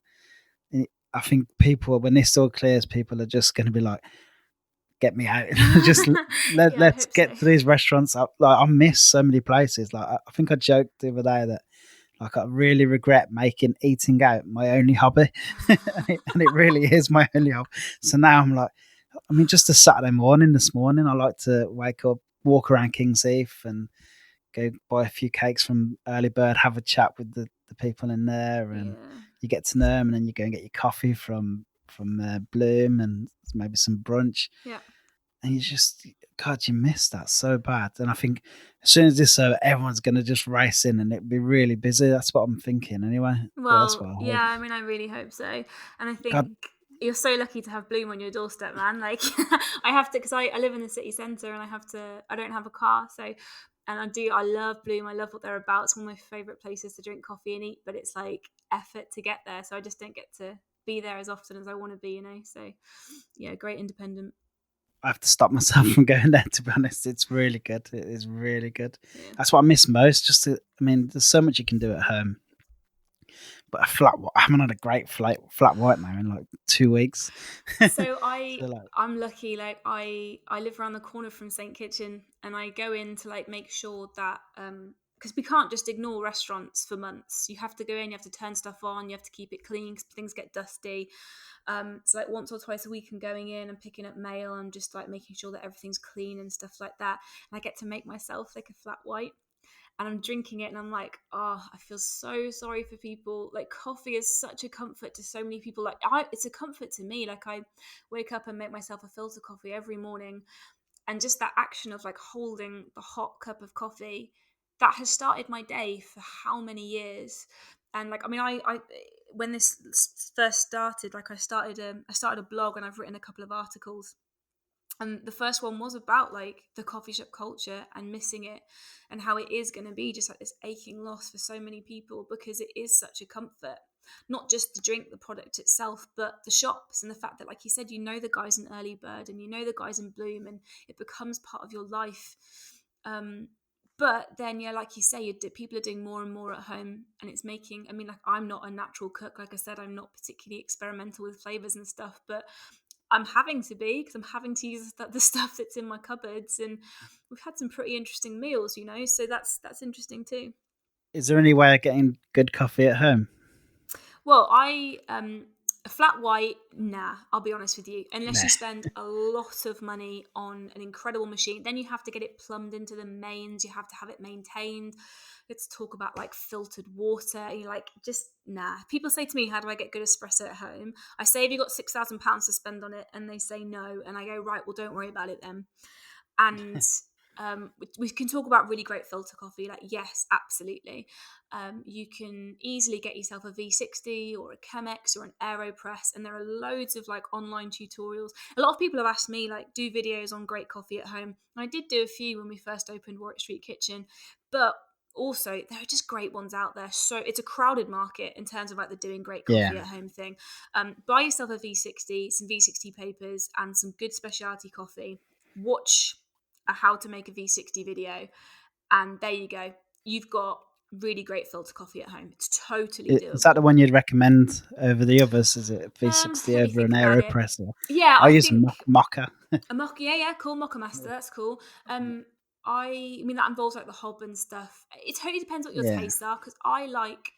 S2: I think people, when this all clears, people are just going to be like, "Get me out! Just let's get to these restaurants." I miss so many places. Like I think I joked the other day that like I really regret making eating out my only hobby, and it really is my only hobby. So now I'm like, I mean, just a Saturday morning. This morning, I like to wake up, walk around King's Heath, and go buy a few cakes from Early Bird, have a chat with the people in there, and you get to know them, and then you go and get your coffee from Bloom and maybe some brunch.
S1: Yeah.
S2: And you just, God, you miss that so bad. And I think as soon as this over, everyone's going to just race in and it'll be really busy. That's what I'm thinking anyway.
S1: Well,
S2: that's what I hope.
S1: Yeah, I mean, I really hope so. And I think you're so lucky to have Bloom on your doorstep, man. Like, I have to, because I live in the city centre and I don't have a car. So, and I love Bloom. I love what they're about. It's one of my favourite places to drink coffee and eat, but it's like effort to get there. So I just don't get to be there as often as I want to be, So, yeah, great independent.
S2: I have to stop myself from going there, to be honest. It's really good. It is really good.
S1: Yeah.
S2: That's what I miss most. I mean, there's so much you can do at home. But I haven't had a great flat white now in like 2 weeks.
S1: So I'm lucky. Like I live around the corner from St. Kitchen, and I go in to like make sure that because we can't just ignore restaurants for months. You have to go in, you have to turn stuff on, you have to keep it clean because things get dusty. So like once or twice a week I'm going in and picking up mail and just like making sure that everything's clean and stuff like that. And I get to make myself like a flat white. And I'm drinking it and I'm like, oh, I feel so sorry for people. Like coffee is such a comfort to so many people. Like it's a comfort to me. Like I wake up and make myself a filter coffee every morning. And just that action of like holding the hot cup of coffee, that has started my day for how many years. And like, I mean, I when this first started, like I started a blog and I've written a couple of articles. And the first one was about like the coffee shop culture and missing it and how it is going to be just like this aching loss for so many people because it is such a comfort, not just the drink, the product itself, but the shops and the fact that, like you said, the guys in Early Bird and the guys in Bloom and it becomes part of your life. But then, yeah, like you say, people are doing more and more at home and it's making, I mean, like I'm not a natural cook. Like I said, I'm not particularly experimental with flavors and stuff, but I'm having to be because I'm having to use the stuff that's in my cupboards, and we've had some pretty interesting meals, so that's interesting too.
S2: Is there any way of getting good coffee at home?
S1: Well, a flat white, nah, I'll be honest with you. Unless you spend a lot of money on an incredible machine, then you have to get it plumbed into the mains, you have to have it maintained. Let's talk about like filtered water. And you're like, just nah. People say to me, how do I get good espresso at home? I say, have you got £6,000 to spend on it? And they say no. And I go, right, well, don't worry about it then. And we can talk about really great filter coffee. Like, yes, absolutely. You can easily get yourself a V60 or a Chemex or an AeroPress. And there are loads of like online tutorials. A lot of people have asked me, like, do videos on great coffee at home. And I did do a few when we first opened Warwick Street Kitchen. But also there are just great ones out there. So it's a crowded market in terms of like the doing great coffee at home thing. Buy yourself a V60, some V60 papers and some good specialty coffee. Watch a how to make a V60 video, and there you go. You've got really great filter coffee at home. It's totally doable.
S2: Is that the one you'd recommend over the others? Is it V60 over an AeroPress?
S1: Yeah,
S2: I use a Mocha.
S1: A Mocha, yeah, cool. Mocha Master, that's cool. I mean that involves like the hob and stuff. It totally depends what your tastes are, because I like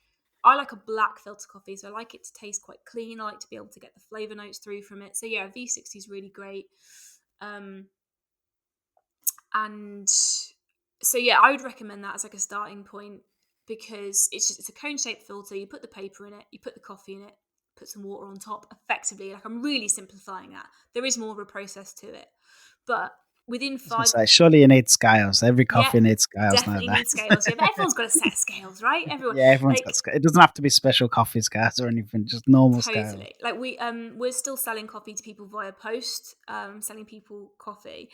S1: a black filter coffee, so I like it to taste quite clean. I like to be able to get the flavor notes through from it. So yeah, V60 is really great. And so yeah, I would recommend that as like a starting point, because it's a cone shaped filter. You put the paper in it, you put the coffee in it, put some water on top. Effectively, like I'm really simplifying that. There is more of a process to it, but within
S2: was going to
S1: 5.
S2: say, surely you need scales. Every
S1: Yeah,
S2: coffee needs scales
S1: definitely
S2: nowadays.
S1: need scales. Yeah, but everyone's got a set of scales, right? Everyone.
S2: Yeah, everyone's got
S1: Like,
S2: scales. It doesn't have to be special coffee scales or anything, just normal scales.
S1: totally. Like, we're still selling coffee to people via post, selling people coffee.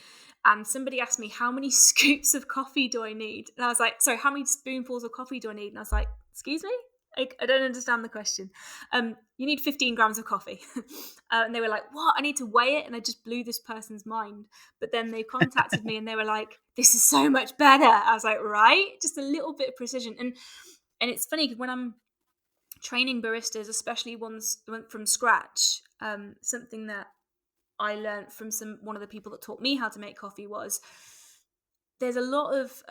S1: And somebody asked me, how many scoops of coffee do I need? And I was like, sorry, how many spoonfuls of coffee do I need? And I was like, excuse me? I don't understand the question. You need 15 grams of coffee. And they were like, what? I need to weigh it? And I just blew this person's mind. But then they contacted me and they were like, this is so much better. I was like, right? Just a little bit of precision. And it's funny because when I'm training baristas, especially ones from scratch, something that I learned from one of the people that taught me how to make coffee was there's a lot of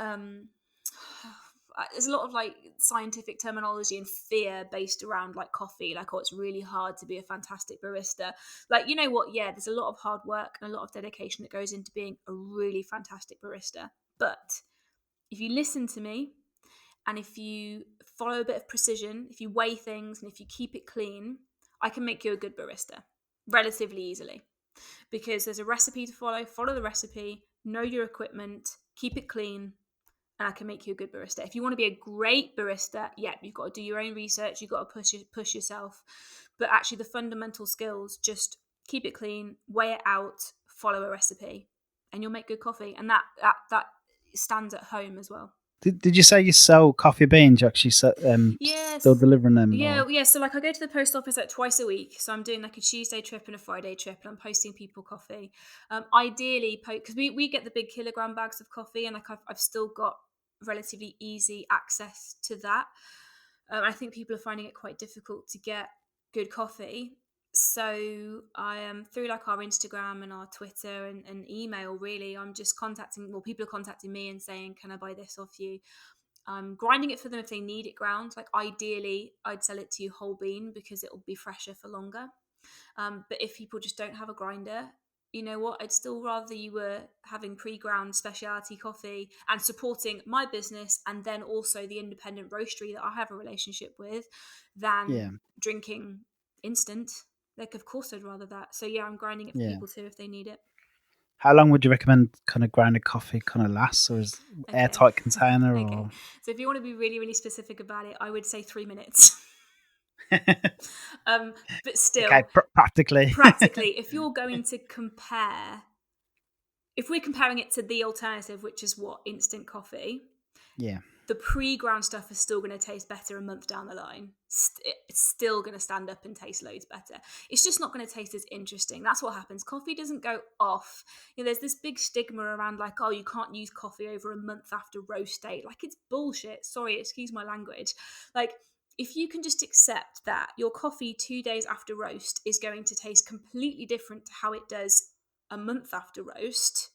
S1: like scientific terminology and fear based around like coffee, like, oh, it's really hard to be a fantastic barista. Like, you know what? Yeah, there's a lot of hard work and a lot of dedication that goes into being a really fantastic barista. But if you listen to me and if you follow a bit of precision, if you weigh things and if you keep it clean, I can make you a good barista relatively easily. Because there's a recipe to follow the recipe, know your equipment, keep it clean, and I can make you a good barista. If you want to be a great barista, yeah, you've got to do your own research, you've got to push yourself. But actually the fundamental skills, just keep it clean, weigh it out, follow a recipe, and you'll make good coffee. And that stands at home as well.
S2: Did you say you sell coffee beans? You actually
S1: Yes.
S2: still delivering them?
S1: Yeah,
S2: Or?
S1: yeah. So like I go to the post office like twice a week. So I'm doing like a Tuesday trip and a Friday trip, and I'm posting people coffee. Ideally, because we get the big kilogram bags of coffee, and like I've still got relatively easy access to that. I think people are finding it quite difficult to get good coffee. So I am through like our Instagram and our Twitter and email, really, I'm just people are contacting me and saying, can I buy this off you? I'm grinding it for them if they need it ground. Like ideally, I'd sell it to you whole bean because it'll be fresher for longer. But if people just don't have a grinder, you know what? I'd still rather you were having pre-ground specialty coffee and supporting my business and then also the independent roastery that I have a relationship with than drinking instant. Like, of course I'd rather that. So yeah, I'm grinding it for people too if they need it.
S2: How long would you recommend kind of grinded coffee kind of lasts, or is airtight container?
S1: Okay.
S2: Or
S1: So if you want to be really, really specific about it, I would say 3 minutes. But still,
S2: okay, practically,
S1: if you're going to if we're comparing it to the alternative, which is what, instant coffee,
S2: yeah,
S1: the pre-ground stuff is still going to taste better a month down the line. It's still going to stand up and taste loads better. It's just not going to taste as interesting. That's what happens. Coffee doesn't go off. You know, there's this big stigma around like, oh, you can't use coffee over a month after roast date. Like, it's bullshit. Sorry, excuse my language. Like, if you can just accept that your coffee 2 days after roast is going to taste completely different to how it does a month after roast,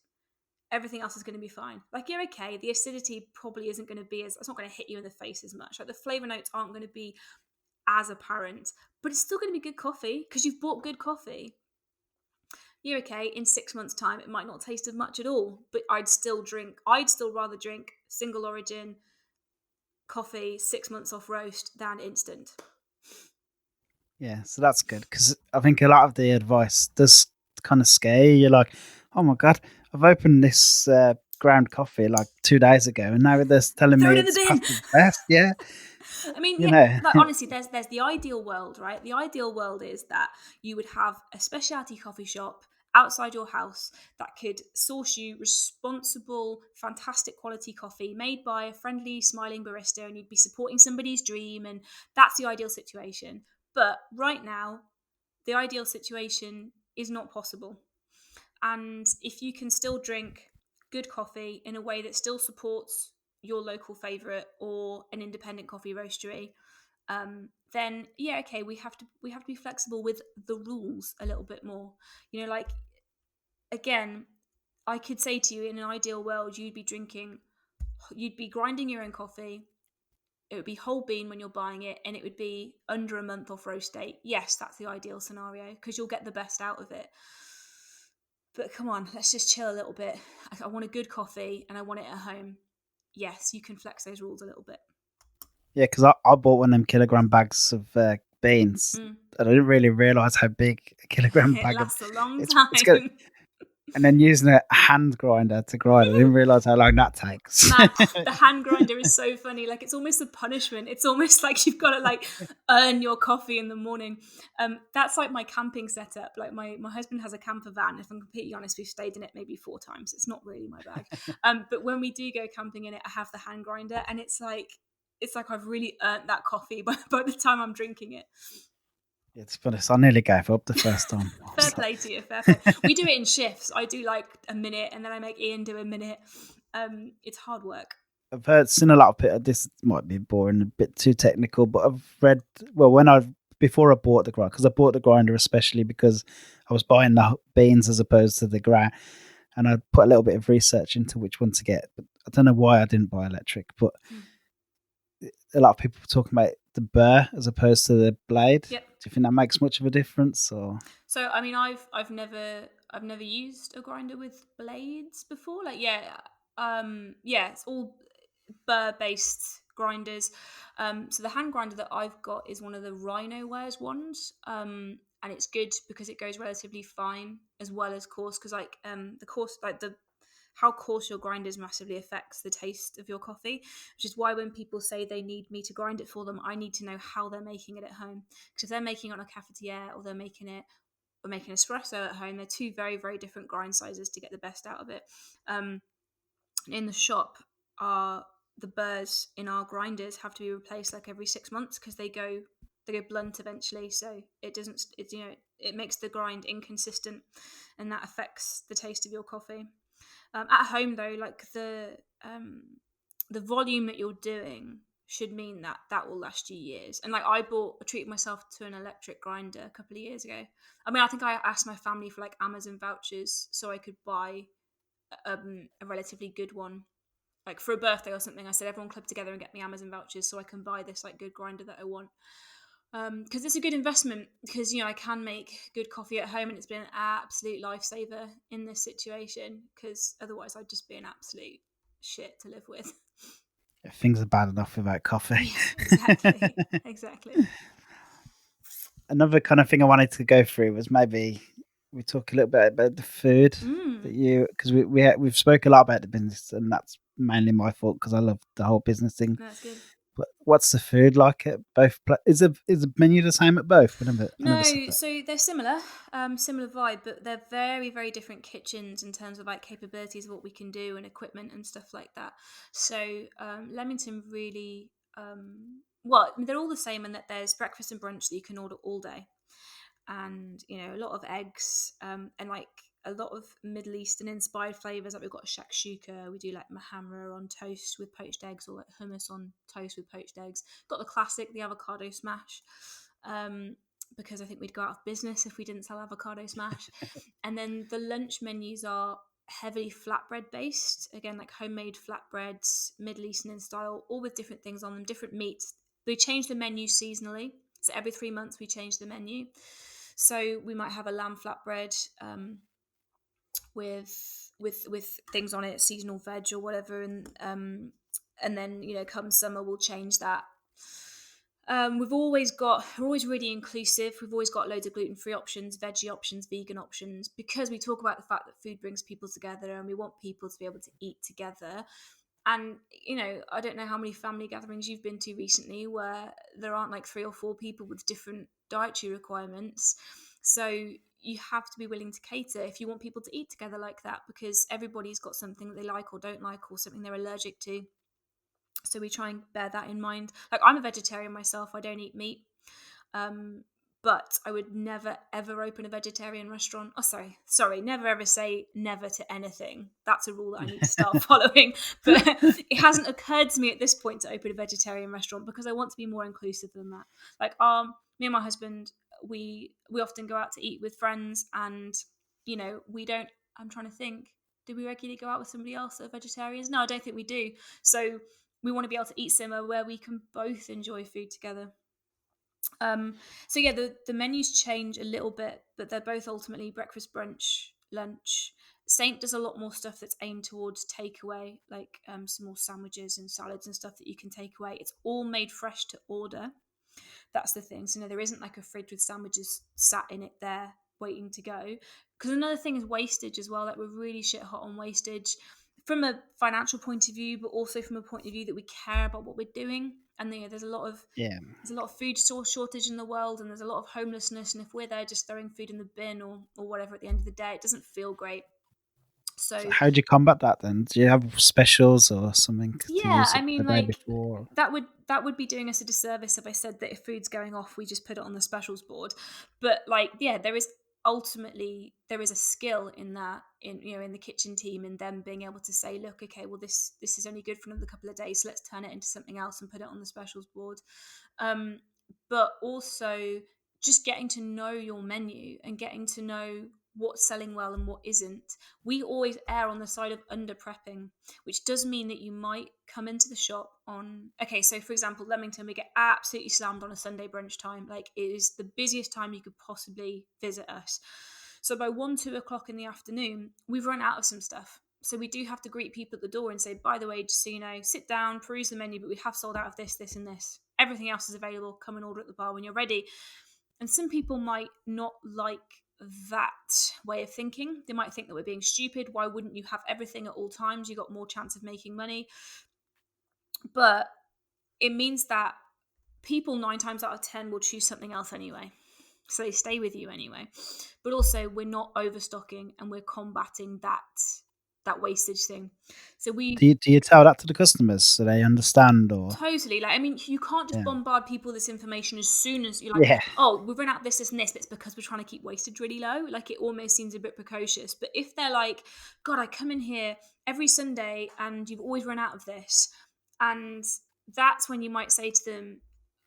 S1: everything else is going to be fine. Like, you're okay. The acidity probably isn't going to be it's not going to hit you in the face as much. Like, the flavor notes aren't going to be as apparent, but it's still going to be good coffee because you've bought good coffee. You're okay. In 6 months' time, it might not taste as much at all, but I'd still rather drink single origin coffee 6 months off roast than instant.
S2: Yeah, so that's good because I think a lot of the advice does kind of scare you. You're like, oh my god, I've opened this ground coffee like 2 days ago, and now they're telling me it's past its best. Yeah,
S1: I mean,
S2: like,
S1: honestly, there's the ideal world, right? The ideal world is that you would have a specialty coffee shop outside your house that could source you responsible, fantastic quality coffee made by a friendly, smiling barista, and you'd be supporting somebody's dream, and that's the ideal situation. But right now, the ideal situation is not possible. And if you can still drink good coffee in a way that still supports your local favourite or an independent coffee roastery, then yeah, okay, we have to be flexible with the rules a little bit more. You know, like, again, I could say to you, in an ideal world, you'd be grinding your own coffee. It would be whole bean when you're buying it, and it would be under a month off roast date. Yes, that's the ideal scenario because you'll get the best out of it. But come on, let's just chill a little bit. I want a good coffee and I want it at home. Yes, you can flex those rules a little bit.
S2: yeah, because I bought one of them kilogram bags of beans, and I didn't really realise how big a kilogram bag.
S1: It lasts a long time.
S2: And then using a hand grinder to grind. I didn't realise how long that takes.
S1: Man, the hand grinder is so funny. Like, it's almost a punishment. It's almost like you've got to like earn your coffee in the morning. That's like my camping setup. Like my husband has a camper van. If I'm completely honest, we've stayed in it maybe 4 times. It's not really my bag. But when we do go camping in it, I have the hand grinder, and it's like I've really earned that coffee by the time I'm drinking it.
S2: Yeah, to be honest, I nearly gave up the first time.
S1: Fair play to you, fair play. We do it in shifts. I do like a minute, and then I make Ian do a minute. It's hard work.
S2: I've seen a lot of people. This might be boring, a bit too technical, but I've read, well, before I bought the grinder, because I bought the grinder especially because I was buying the beans as opposed to the ground, and I put a little bit of research into which one to get. But I don't know why I didn't buy electric, but a lot of people were talking about the burr as opposed to the blade.
S1: Yep.
S2: Do you think that makes much of a difference? Or
S1: So I mean, I've never used a grinder with blades before. Like, it's all burr based grinders. So the hand grinder that I've got is one of the Rhino Wares ones. And it's good because it goes relatively fine as well as coarse, because like the coarse, like the how coarse your grinders massively affects the taste of your coffee, which is why when people say they need me to grind it for them, I need to know how they're making it at home. Because if they're making it on a cafetiere or they're making espresso at home, they're two very, very different grind sizes to get the best out of it. In the shop, the burrs in our grinders have to be replaced like every 6 months because they go blunt eventually. So it makes the grind inconsistent, and that affects the taste of your coffee. At home though, like the volume that you're doing should mean that will last you years. And like I treated myself to an electric grinder a couple of years ago. I mean, I think I asked my family for like Amazon vouchers so I could buy a relatively good one, like for a birthday or something. I said, everyone club together and get me Amazon vouchers so I can buy this like good grinder that I want. Because it's a good investment, because I can make good coffee at home, and it's been an absolute lifesaver in this situation, because otherwise I'd just be an absolute shit to live with.
S2: things are bad enough without coffee.
S1: Yeah, exactly.
S2: Another kind of thing I wanted to go through was maybe we talk a little bit about the food that because we've spoke a lot about the business, and that's mainly my fault because I love the whole business thing.
S1: That's good.
S2: But what's the food like at both? Is the menu the same at both?
S1: No, so they're similar vibe, but they're very, very different kitchens in terms of like capabilities of what we can do and equipment and stuff like that. So Leamington really, they're all the same in that there's breakfast and brunch that you can order all day, and a lot of eggs, and like a lot of Middle Eastern inspired flavors. Like we've got shakshuka, we do like mahamra on toast with poached eggs, or like hummus on toast with poached eggs. Got the classic, the avocado smash, because I think we'd go out of business if we didn't sell avocado smash. And then the lunch menus are heavily flatbread based, again like homemade flatbreads, Middle Eastern in style, all with different things on them, different meats. We change the menu seasonally, so every 3 months we change the menu. So we might have a lamb flatbread with things on it, seasonal veg or whatever, and then come summer we'll change that. We're always really inclusive. We've always got loads of gluten-free options, veggie options, vegan options, because we talk about the fact that food brings people together, and we want people to be able to eat together. And I don't know how many family gatherings you've been to recently where there aren't like 3 or 4 people with different dietary requirements. So you have to be willing to cater if you want people to eat together like that, because everybody's got something that they like or don't like, or something they're allergic to. So we try and bear that in mind. Like, I'm a vegetarian myself, I don't eat meat. But I would never ever open a vegetarian restaurant. Oh, sorry, never ever say never to anything. That's a rule that I need to start following. But it hasn't occurred to me at this point to open a vegetarian restaurant, because I want to be more inclusive than that. Like, me and my husband, we often go out to eat with friends, and we don't. I'm trying to think. Do we regularly go out with somebody else that are vegetarians? No, I don't think we do. So we want to be able to eat somewhere where we can both enjoy food together. So yeah, the menus change a little bit, but they're both ultimately breakfast, brunch, lunch. Saint does a lot more stuff that's aimed towards takeaway, like some more sandwiches and salads and stuff that you can take away. It's all made fresh to order. That's the thing. So no, there isn't like a fridge with sandwiches sat in it there waiting to go. Because another thing is wastage as well. Like, we're really shit hot on wastage from a financial point of view, but also from a point of view that we care about what we're doing. And there's a lot of food source shortage in the world, and there's a lot of homelessness. And if we're there just throwing food in the bin or whatever at the end of the day, it doesn't feel great.
S2: So how do you combat that then? Do you have specials or something to use
S1: I mean,
S2: the day
S1: like,
S2: before?
S1: that would be doing us a disservice if I said that if food's going off, we just put it on the specials board. But like, yeah, there is a skill in that, in the kitchen team, and them being able to say, look, okay, well, this is only good for another couple of days, so let's turn it into something else and put it on the specials board. But also just getting to know your menu and getting to know what's selling well and what isn't. We always err on the side of under prepping, which does mean that you might come into the shop on, okay, so for example, Leamington, we get absolutely slammed on a Sunday brunch time. Like, it is the busiest time you could possibly visit us. So by 1-2 o'clock in the afternoon, we've run out of some stuff. So we do have to greet people at the door and say, by the way, just so you know, sit down, peruse the menu, but we have sold out of this, this, and this. Everything else is available. Come and order at the bar when you're ready. And some people might not like that way of thinking. They might think that we're being stupid. Why wouldn't you have everything at all times? You got more chance of making money. But it means that people 9 times out of 10 will choose something else anyway. So they stay with you anyway. But also, we're not overstocking, and we're combating that wastage thing. So
S2: do you tell that to the customers so they understand? Or
S1: totally, like, I mean, you can't just bombard people with this information as soon as you're like, oh, we've run out of this, this, and this, but it's because we're trying to keep wastage really low. Like, it almost seems a bit precocious. But if they're like, God, I come in here every Sunday and you've always run out of this, and that's when you might say to them,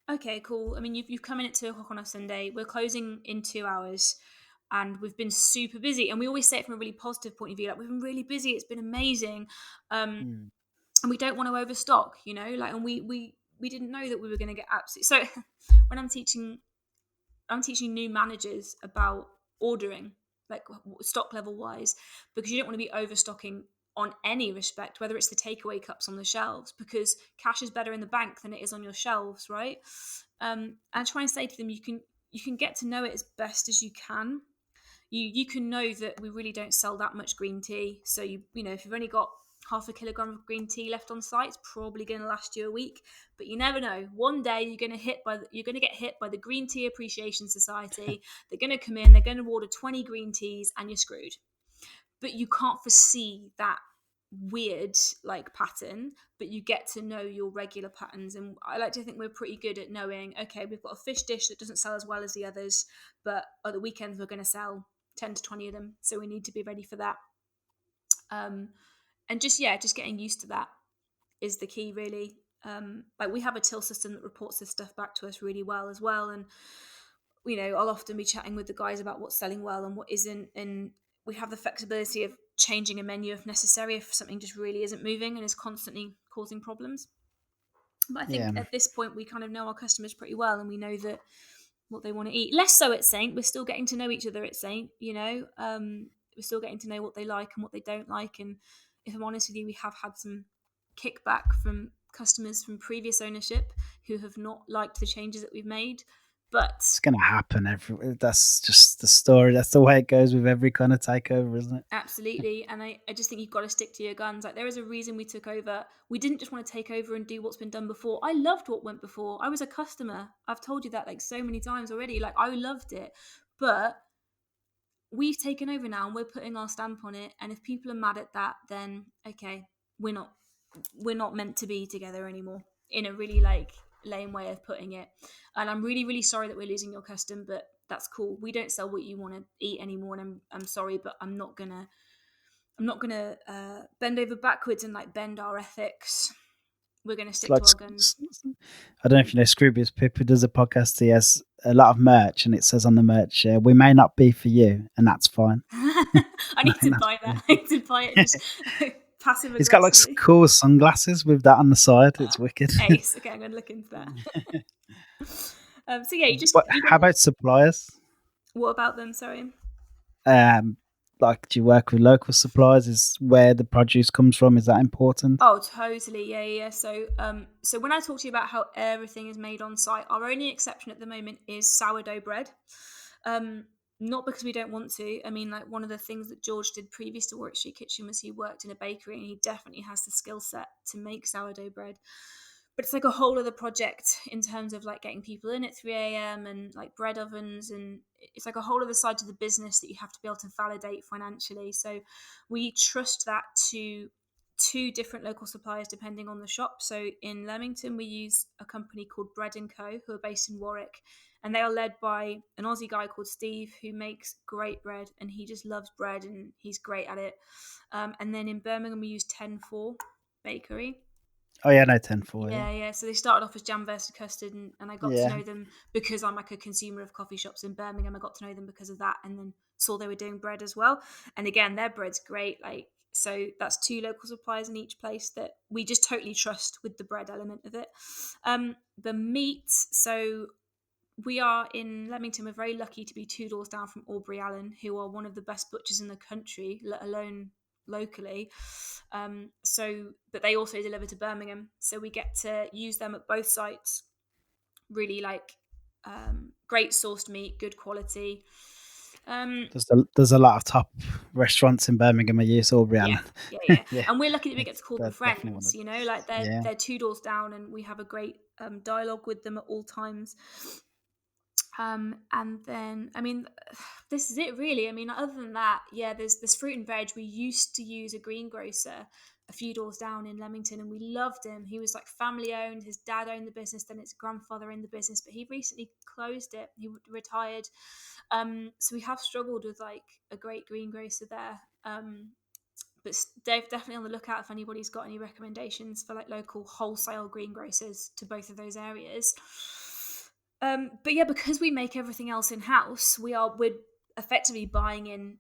S1: okay, cool. I mean, you've come in at 2 o'clock on a Sunday. We're closing in 2 hours. And we've been super busy. And we always say it from a really positive point of view. Like, we've been really busy. It's been amazing. And we don't want to overstock, like, and we didn't know that we were going to get absolutely. So when I'm teaching new managers about ordering, like, stock level wise, because you don't want to be overstocking on any respect, whether it's the takeaway cups on the shelves, because cash is better in the bank than it is on your shelves, right? And try and say to them, you can get to know it as best as you can. You can know that we really don't sell that much green tea. So if you've only got half a kilogram of green tea left on site, it's probably going to last you a week. But you never know. One day you're going to get hit by the Green Tea Appreciation Society. They're going to come in. They're going to order 20 green teas, and you're screwed. But you can't foresee that weird pattern, but you get to know your regular patterns. And I like to think we're pretty good at knowing, okay, we've got a fish dish that doesn't sell as well as the others, but at the weekends we're going to sell 10 to 20 of them, so we need to be ready for that. And just getting used to that is the key, really. We have a till system that reports this stuff back to us really well as well, and I'll often be chatting with the guys about what's selling well and what isn't, and we have the flexibility of changing a menu if necessary, if something just really isn't moving and is constantly causing problems. But I think at this point we kind of know our customers pretty well, and we know that what they want to eat. Less so at Saint. We're still getting to know each other at Saint, we're still getting to know what they like and what they don't like. And if I'm honest with you, we have had some kickback from customers from previous ownership who have not liked the changes that we've made. But
S2: it's going to happen. That's just the story. That's the way it goes with every kind of takeover, isn't it?
S1: Absolutely. And I just think you've got to stick to your guns. Like, there is a reason we took over. We didn't just want to take over and do what's been done before. I loved what went before. I was a customer. I've told you that so many times already. Like, I loved it. But we've taken over now and we're putting our stamp on it. And if people are mad at that, then okay, we're not meant to be together anymore, in a really lame way of putting it. And I'm really, really sorry that we're losing your custom, but that's cool. We don't sell what you want to eat anymore, and I'm sorry, but I'm not gonna bend over backwards and bend our ethics. We're gonna stick to our guns.
S2: I don't know if you know Scroobius Pip, who does a podcast. He has a lot of merch, and it says on the merch, "We may not be for you," and that's fine.
S1: I need to buy that. I need to buy it. Just passive aggressively.
S2: He's got cool sunglasses with that on the side. It's wicked.
S1: Ace. Okay, I'm going to look into that. So yeah,
S2: how about suppliers?
S1: What about them? Sorry.
S2: Do you work with local suppliers? Is where the produce comes from? Is that important?
S1: Oh, totally. Yeah. So when I talk to you about how everything is made on site, our only exception at the moment is sourdough bread. Not because we don't want to. I mean, like, one of the things that George did previous to Warwick Street Kitchen was he worked in a bakery, and he definitely has the skill set to make sourdough bread. But it's like a whole other project in terms of like getting people in at 3 a.m. and like bread ovens, and it's like a whole other side to the business that you have to be able to validate financially. So we trust that to two different local suppliers depending on the shop. So in Leamington, we use a company called Bread & Co, who are based in Warwick, and they are led by an Aussie guy called Steve, who makes great bread, and he just loves bread and he's great at it. And then in Birmingham, we use 10-4 Bakery.
S2: Oh yeah, no, 10-4.
S1: Yeah. So they started off as jam versus custard, and I got to
S2: Yeah.
S1: know them because I'm like a consumer of coffee shops in Birmingham. I got to know them because of that, and then saw they were doing bread as well. And again, their bread's great. Like, so that's two local suppliers in each place that we just totally trust with the bread element of it. The meat, so we are in Leamington. We're very lucky to be 2 doors down from Aubrey Allen, who are one of the best butchers in the country, let alone locally. But they also deliver to Birmingham, so we get to use them at both sites. Really like great sourced meat, good quality.
S2: There's a lot of top restaurants in Birmingham who use Aubrey Allen.
S1: Yeah.
S2: Yeah,
S1: And we're lucky that we get to call them
S2: that's definitely one
S1: friends,
S2: of
S1: you know, like they're 2 doors down, and we have a great dialogue with them at all times. And then, I mean, this is it really. I mean, other than that, yeah, there's fruit and veg. We used to use a greengrocer a few doors down in Leamington, and we loved him. He was like family owned. His dad owned the business, then his grandfather owned the business, but he recently closed it. He retired. So we have struggled with like a great greengrocer there. But Dave, definitely on the lookout if anybody's got any recommendations for like local wholesale greengrocers to both of those areas. But yeah, because we make everything else in house, we're effectively buying in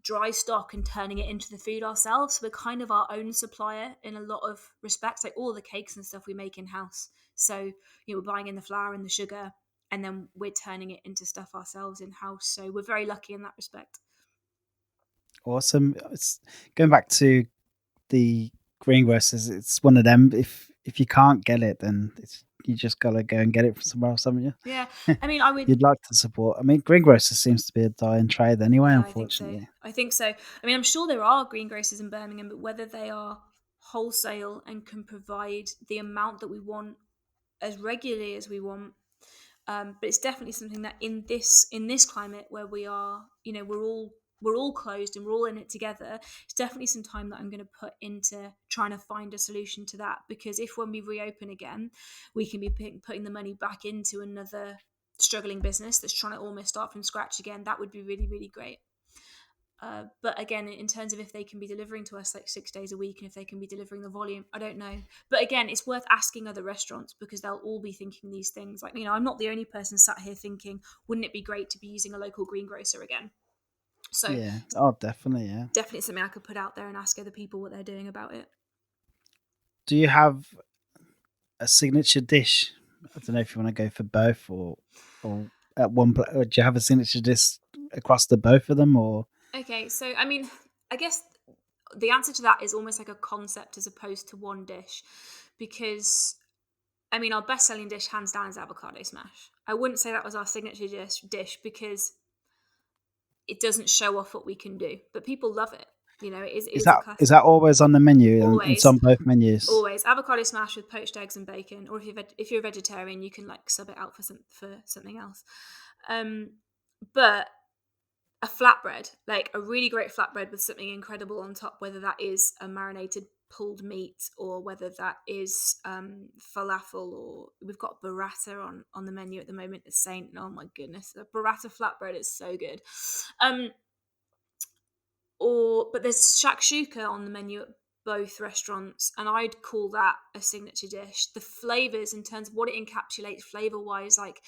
S1: dry stock and turning it into the food ourselves. So we're kind of our own supplier in a lot of respects. Like all the cakes and stuff we make in house. So we're buying in the flour and the sugar, and then we're turning it into stuff ourselves in house. So we're very lucky in that respect.
S2: awesome. It's going back to the greengrocers. It's one of them. If you can't get it, then you just gotta go and get it from somewhere else, haven't you?
S1: Yeah, I mean, I would.
S2: You'd like to support. I mean, greengrocers seems to be a dying trade anyway.
S1: Yeah,
S2: Unfortunately,
S1: I think so. I mean, I'm sure there are greengrocers in Birmingham, but whether they are wholesale and can provide the amount that we want as regularly as we want, but it's definitely something that in this climate where we are, we're all closed and we're all in it together. It's definitely some time that I'm going to put into trying to find a solution to that, because if when we reopen again, we can be putting the money back into another struggling business that's trying to almost start from scratch again, that would be really, really great. But again, in terms of if they can be delivering to us like 6 days a week, and if they can be delivering the volume, I don't know. But again, it's worth asking other restaurants, because they'll all be thinking these things. Like, I'm not the only person sat here thinking, wouldn't it be great to be using a local greengrocer again? So
S2: yeah. Oh, definitely, yeah.
S1: definitely something I could put out there and ask other people what they're doing about it.
S2: Do you have a signature dish? I don't know if you want to go for both or at one. Or do you have a signature dish across the both of them, or?
S1: Okay, so I mean, I guess the answer to that is almost like a concept as opposed to one dish, because I mean, our best-selling dish, hands down, is avocado smash. I wouldn't say that was our signature dish because it doesn't show off what we can do, but people love it.
S2: Is that always on the menu?
S1: Always.
S2: It's on both menus.
S1: Always avocado smash with poached eggs and bacon, or if you're a vegetarian, you can like sub it out for something else. But a flatbread, like a really great flatbread with something incredible on top, whether that is a marinated pulled meat or whether that is falafel, or we've got burrata on the menu at the moment at Saint. Oh my goodness, the burrata flatbread is so good. But there's shakshuka on the menu at both restaurants, and I'd call that a signature dish. The flavors, in terms of what it encapsulates flavor wise, like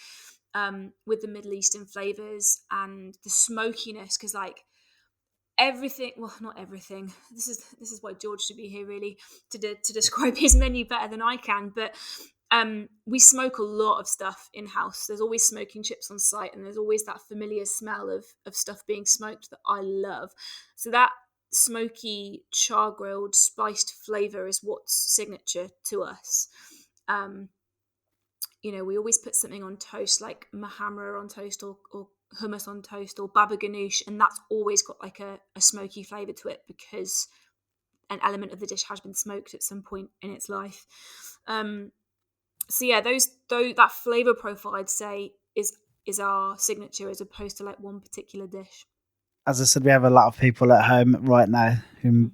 S1: with the Middle Eastern flavors and the smokiness, because like everything, well, not everything, this is why George should be here really to describe his menu better than I can, but we smoke a lot of stuff in house. There's always smoking chips on site, and there's always that familiar smell of stuff being smoked that I love. So that smoky, char grilled, spiced flavor is what's signature to us. We always put something on toast, like mahamra on toast, or hummus on toast or baba ganoush, and that's always got like a smoky flavour to it because an element of the dish has been smoked at some point in its life. So yeah, that flavour profile I'd say is our signature as opposed to like one particular dish.
S2: As I said, we have a lot of people at home right now who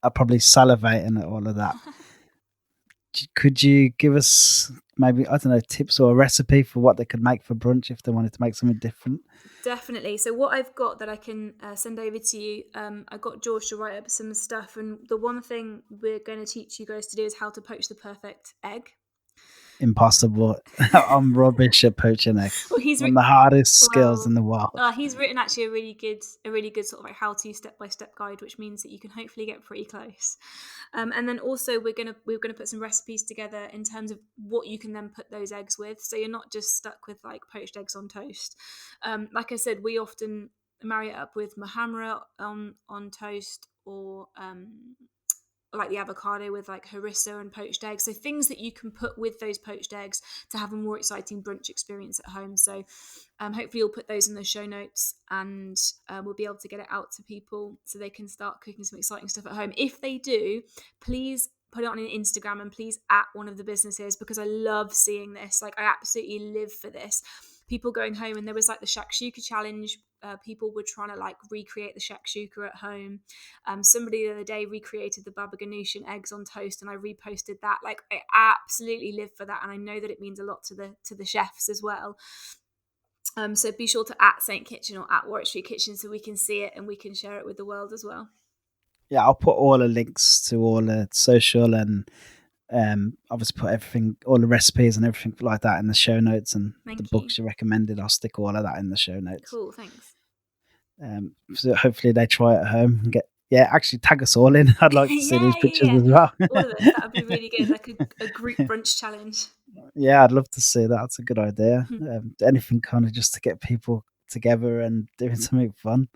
S2: are probably salivating at all of that. Could you give us maybe, I don't know, tips or a recipe for what they could make for brunch if they wanted to make something different?
S1: Definitely. So what I've got that I can send over to you, I got George to write up some stuff, and the one thing we're going to teach you guys to do is how to poach the perfect egg.
S2: Impossible. I'm rubbish at poaching eggs.
S1: Well,
S2: one of the hardest skills in the world.
S1: He's written actually a really good sort of like how-to step-by-step guide, which means that you can hopefully get pretty close. And then also we're gonna put some recipes together in terms of what you can then put those eggs with, so you're not just stuck with like poached eggs on toast. Like I said, we often marry it up with mahamra on toast, or like the avocado with like harissa and poached eggs. So things that you can put with those poached eggs to have a more exciting brunch experience at home. So hopefully you'll put those in the show notes, and we'll be able to get it out to people so they can start cooking some exciting stuff at home. If they do, please put it on an Instagram and please at one of the businesses, because I love seeing this. Like, I absolutely live for this. People going home, and there was like the shakshuka challenge. People were trying to like recreate the shakshuka at home. Somebody the other day recreated the baba ganoush and eggs on toast, and I reposted that. Like, I absolutely live for that, and I know that it means a lot to the chefs as well. So be sure to at Saint Kitchen or at Warwick Street Kitchen so we can see it and we can share it with the world as well.
S2: Yeah, I'll put all the links to all the social and obviously put everything, all the recipes and everything like that in the show notes, and books you recommended, I'll stick all of that in the show notes.
S1: Cool, thanks.
S2: So hopefully they try it at home and actually tag us all in. I'd like to see these pictures as well.
S1: All of it, that would be really good, like a group brunch challenge.
S2: Yeah, I'd love to see that. That's a good idea. Anything kind of just to get people together and doing something fun.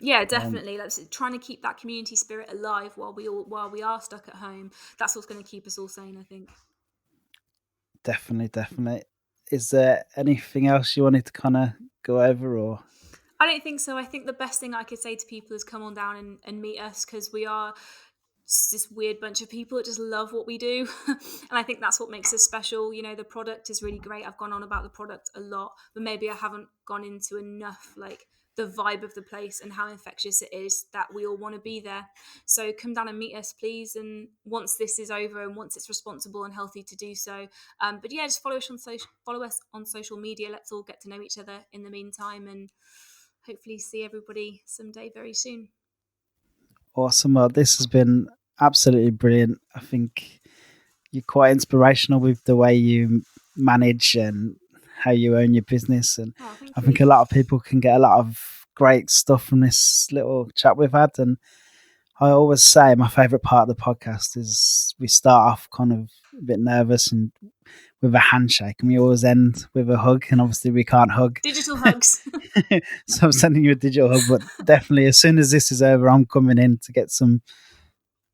S1: Yeah, definitely. Like, trying to keep that community spirit alive while we are stuck at home. That's what's going to keep us all sane, I think.
S2: Definitely. Is there anything else you wanted to kind of go over, or?
S1: I don't think so. I think the best thing I could say to people is come on down and meet us, because we are just this weird bunch of people that just love what we do. And I think that's what makes us special. You know, the product is really great. I've gone on about the product a lot, but maybe I haven't gone into enough like the vibe of the place and how infectious it is that we all want to be there. So come down and meet us, please. And once this is over and once it's responsible and healthy to do so. But yeah, just follow us on social media. Let's all get to know each other in the meantime, and hopefully see everybody someday very soon.
S2: Awesome. Well, this has been absolutely brilliant. I think you're quite inspirational with the way you manage and how you own your business. And I think a lot of people can get a lot of great stuff from this little chat we've had. And I always say my favourite part of the podcast is we start off kind of a bit nervous and with a handshake, and we always end with a hug, and obviously we can't hug.
S1: Digital hugs.
S2: So I'm sending you a digital hug, but definitely as soon as this is over, I'm coming in to get some,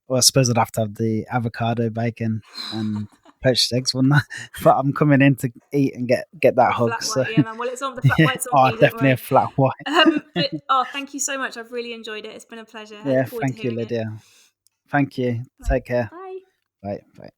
S2: well, I suppose I'd have to have the avocado, bacon and poached eggs, wouldn't I? But I'm coming in to eat and get that hug.
S1: Flat
S2: so
S1: white, yeah, man. Well, it's on the flat white's on me,
S2: definitely a flat white.
S1: Thank you so much. I've really enjoyed it. It's been a pleasure.
S2: Yeah, thank you, Lydia. Thank you. Bye. Take care.
S1: Bye.
S2: Bye.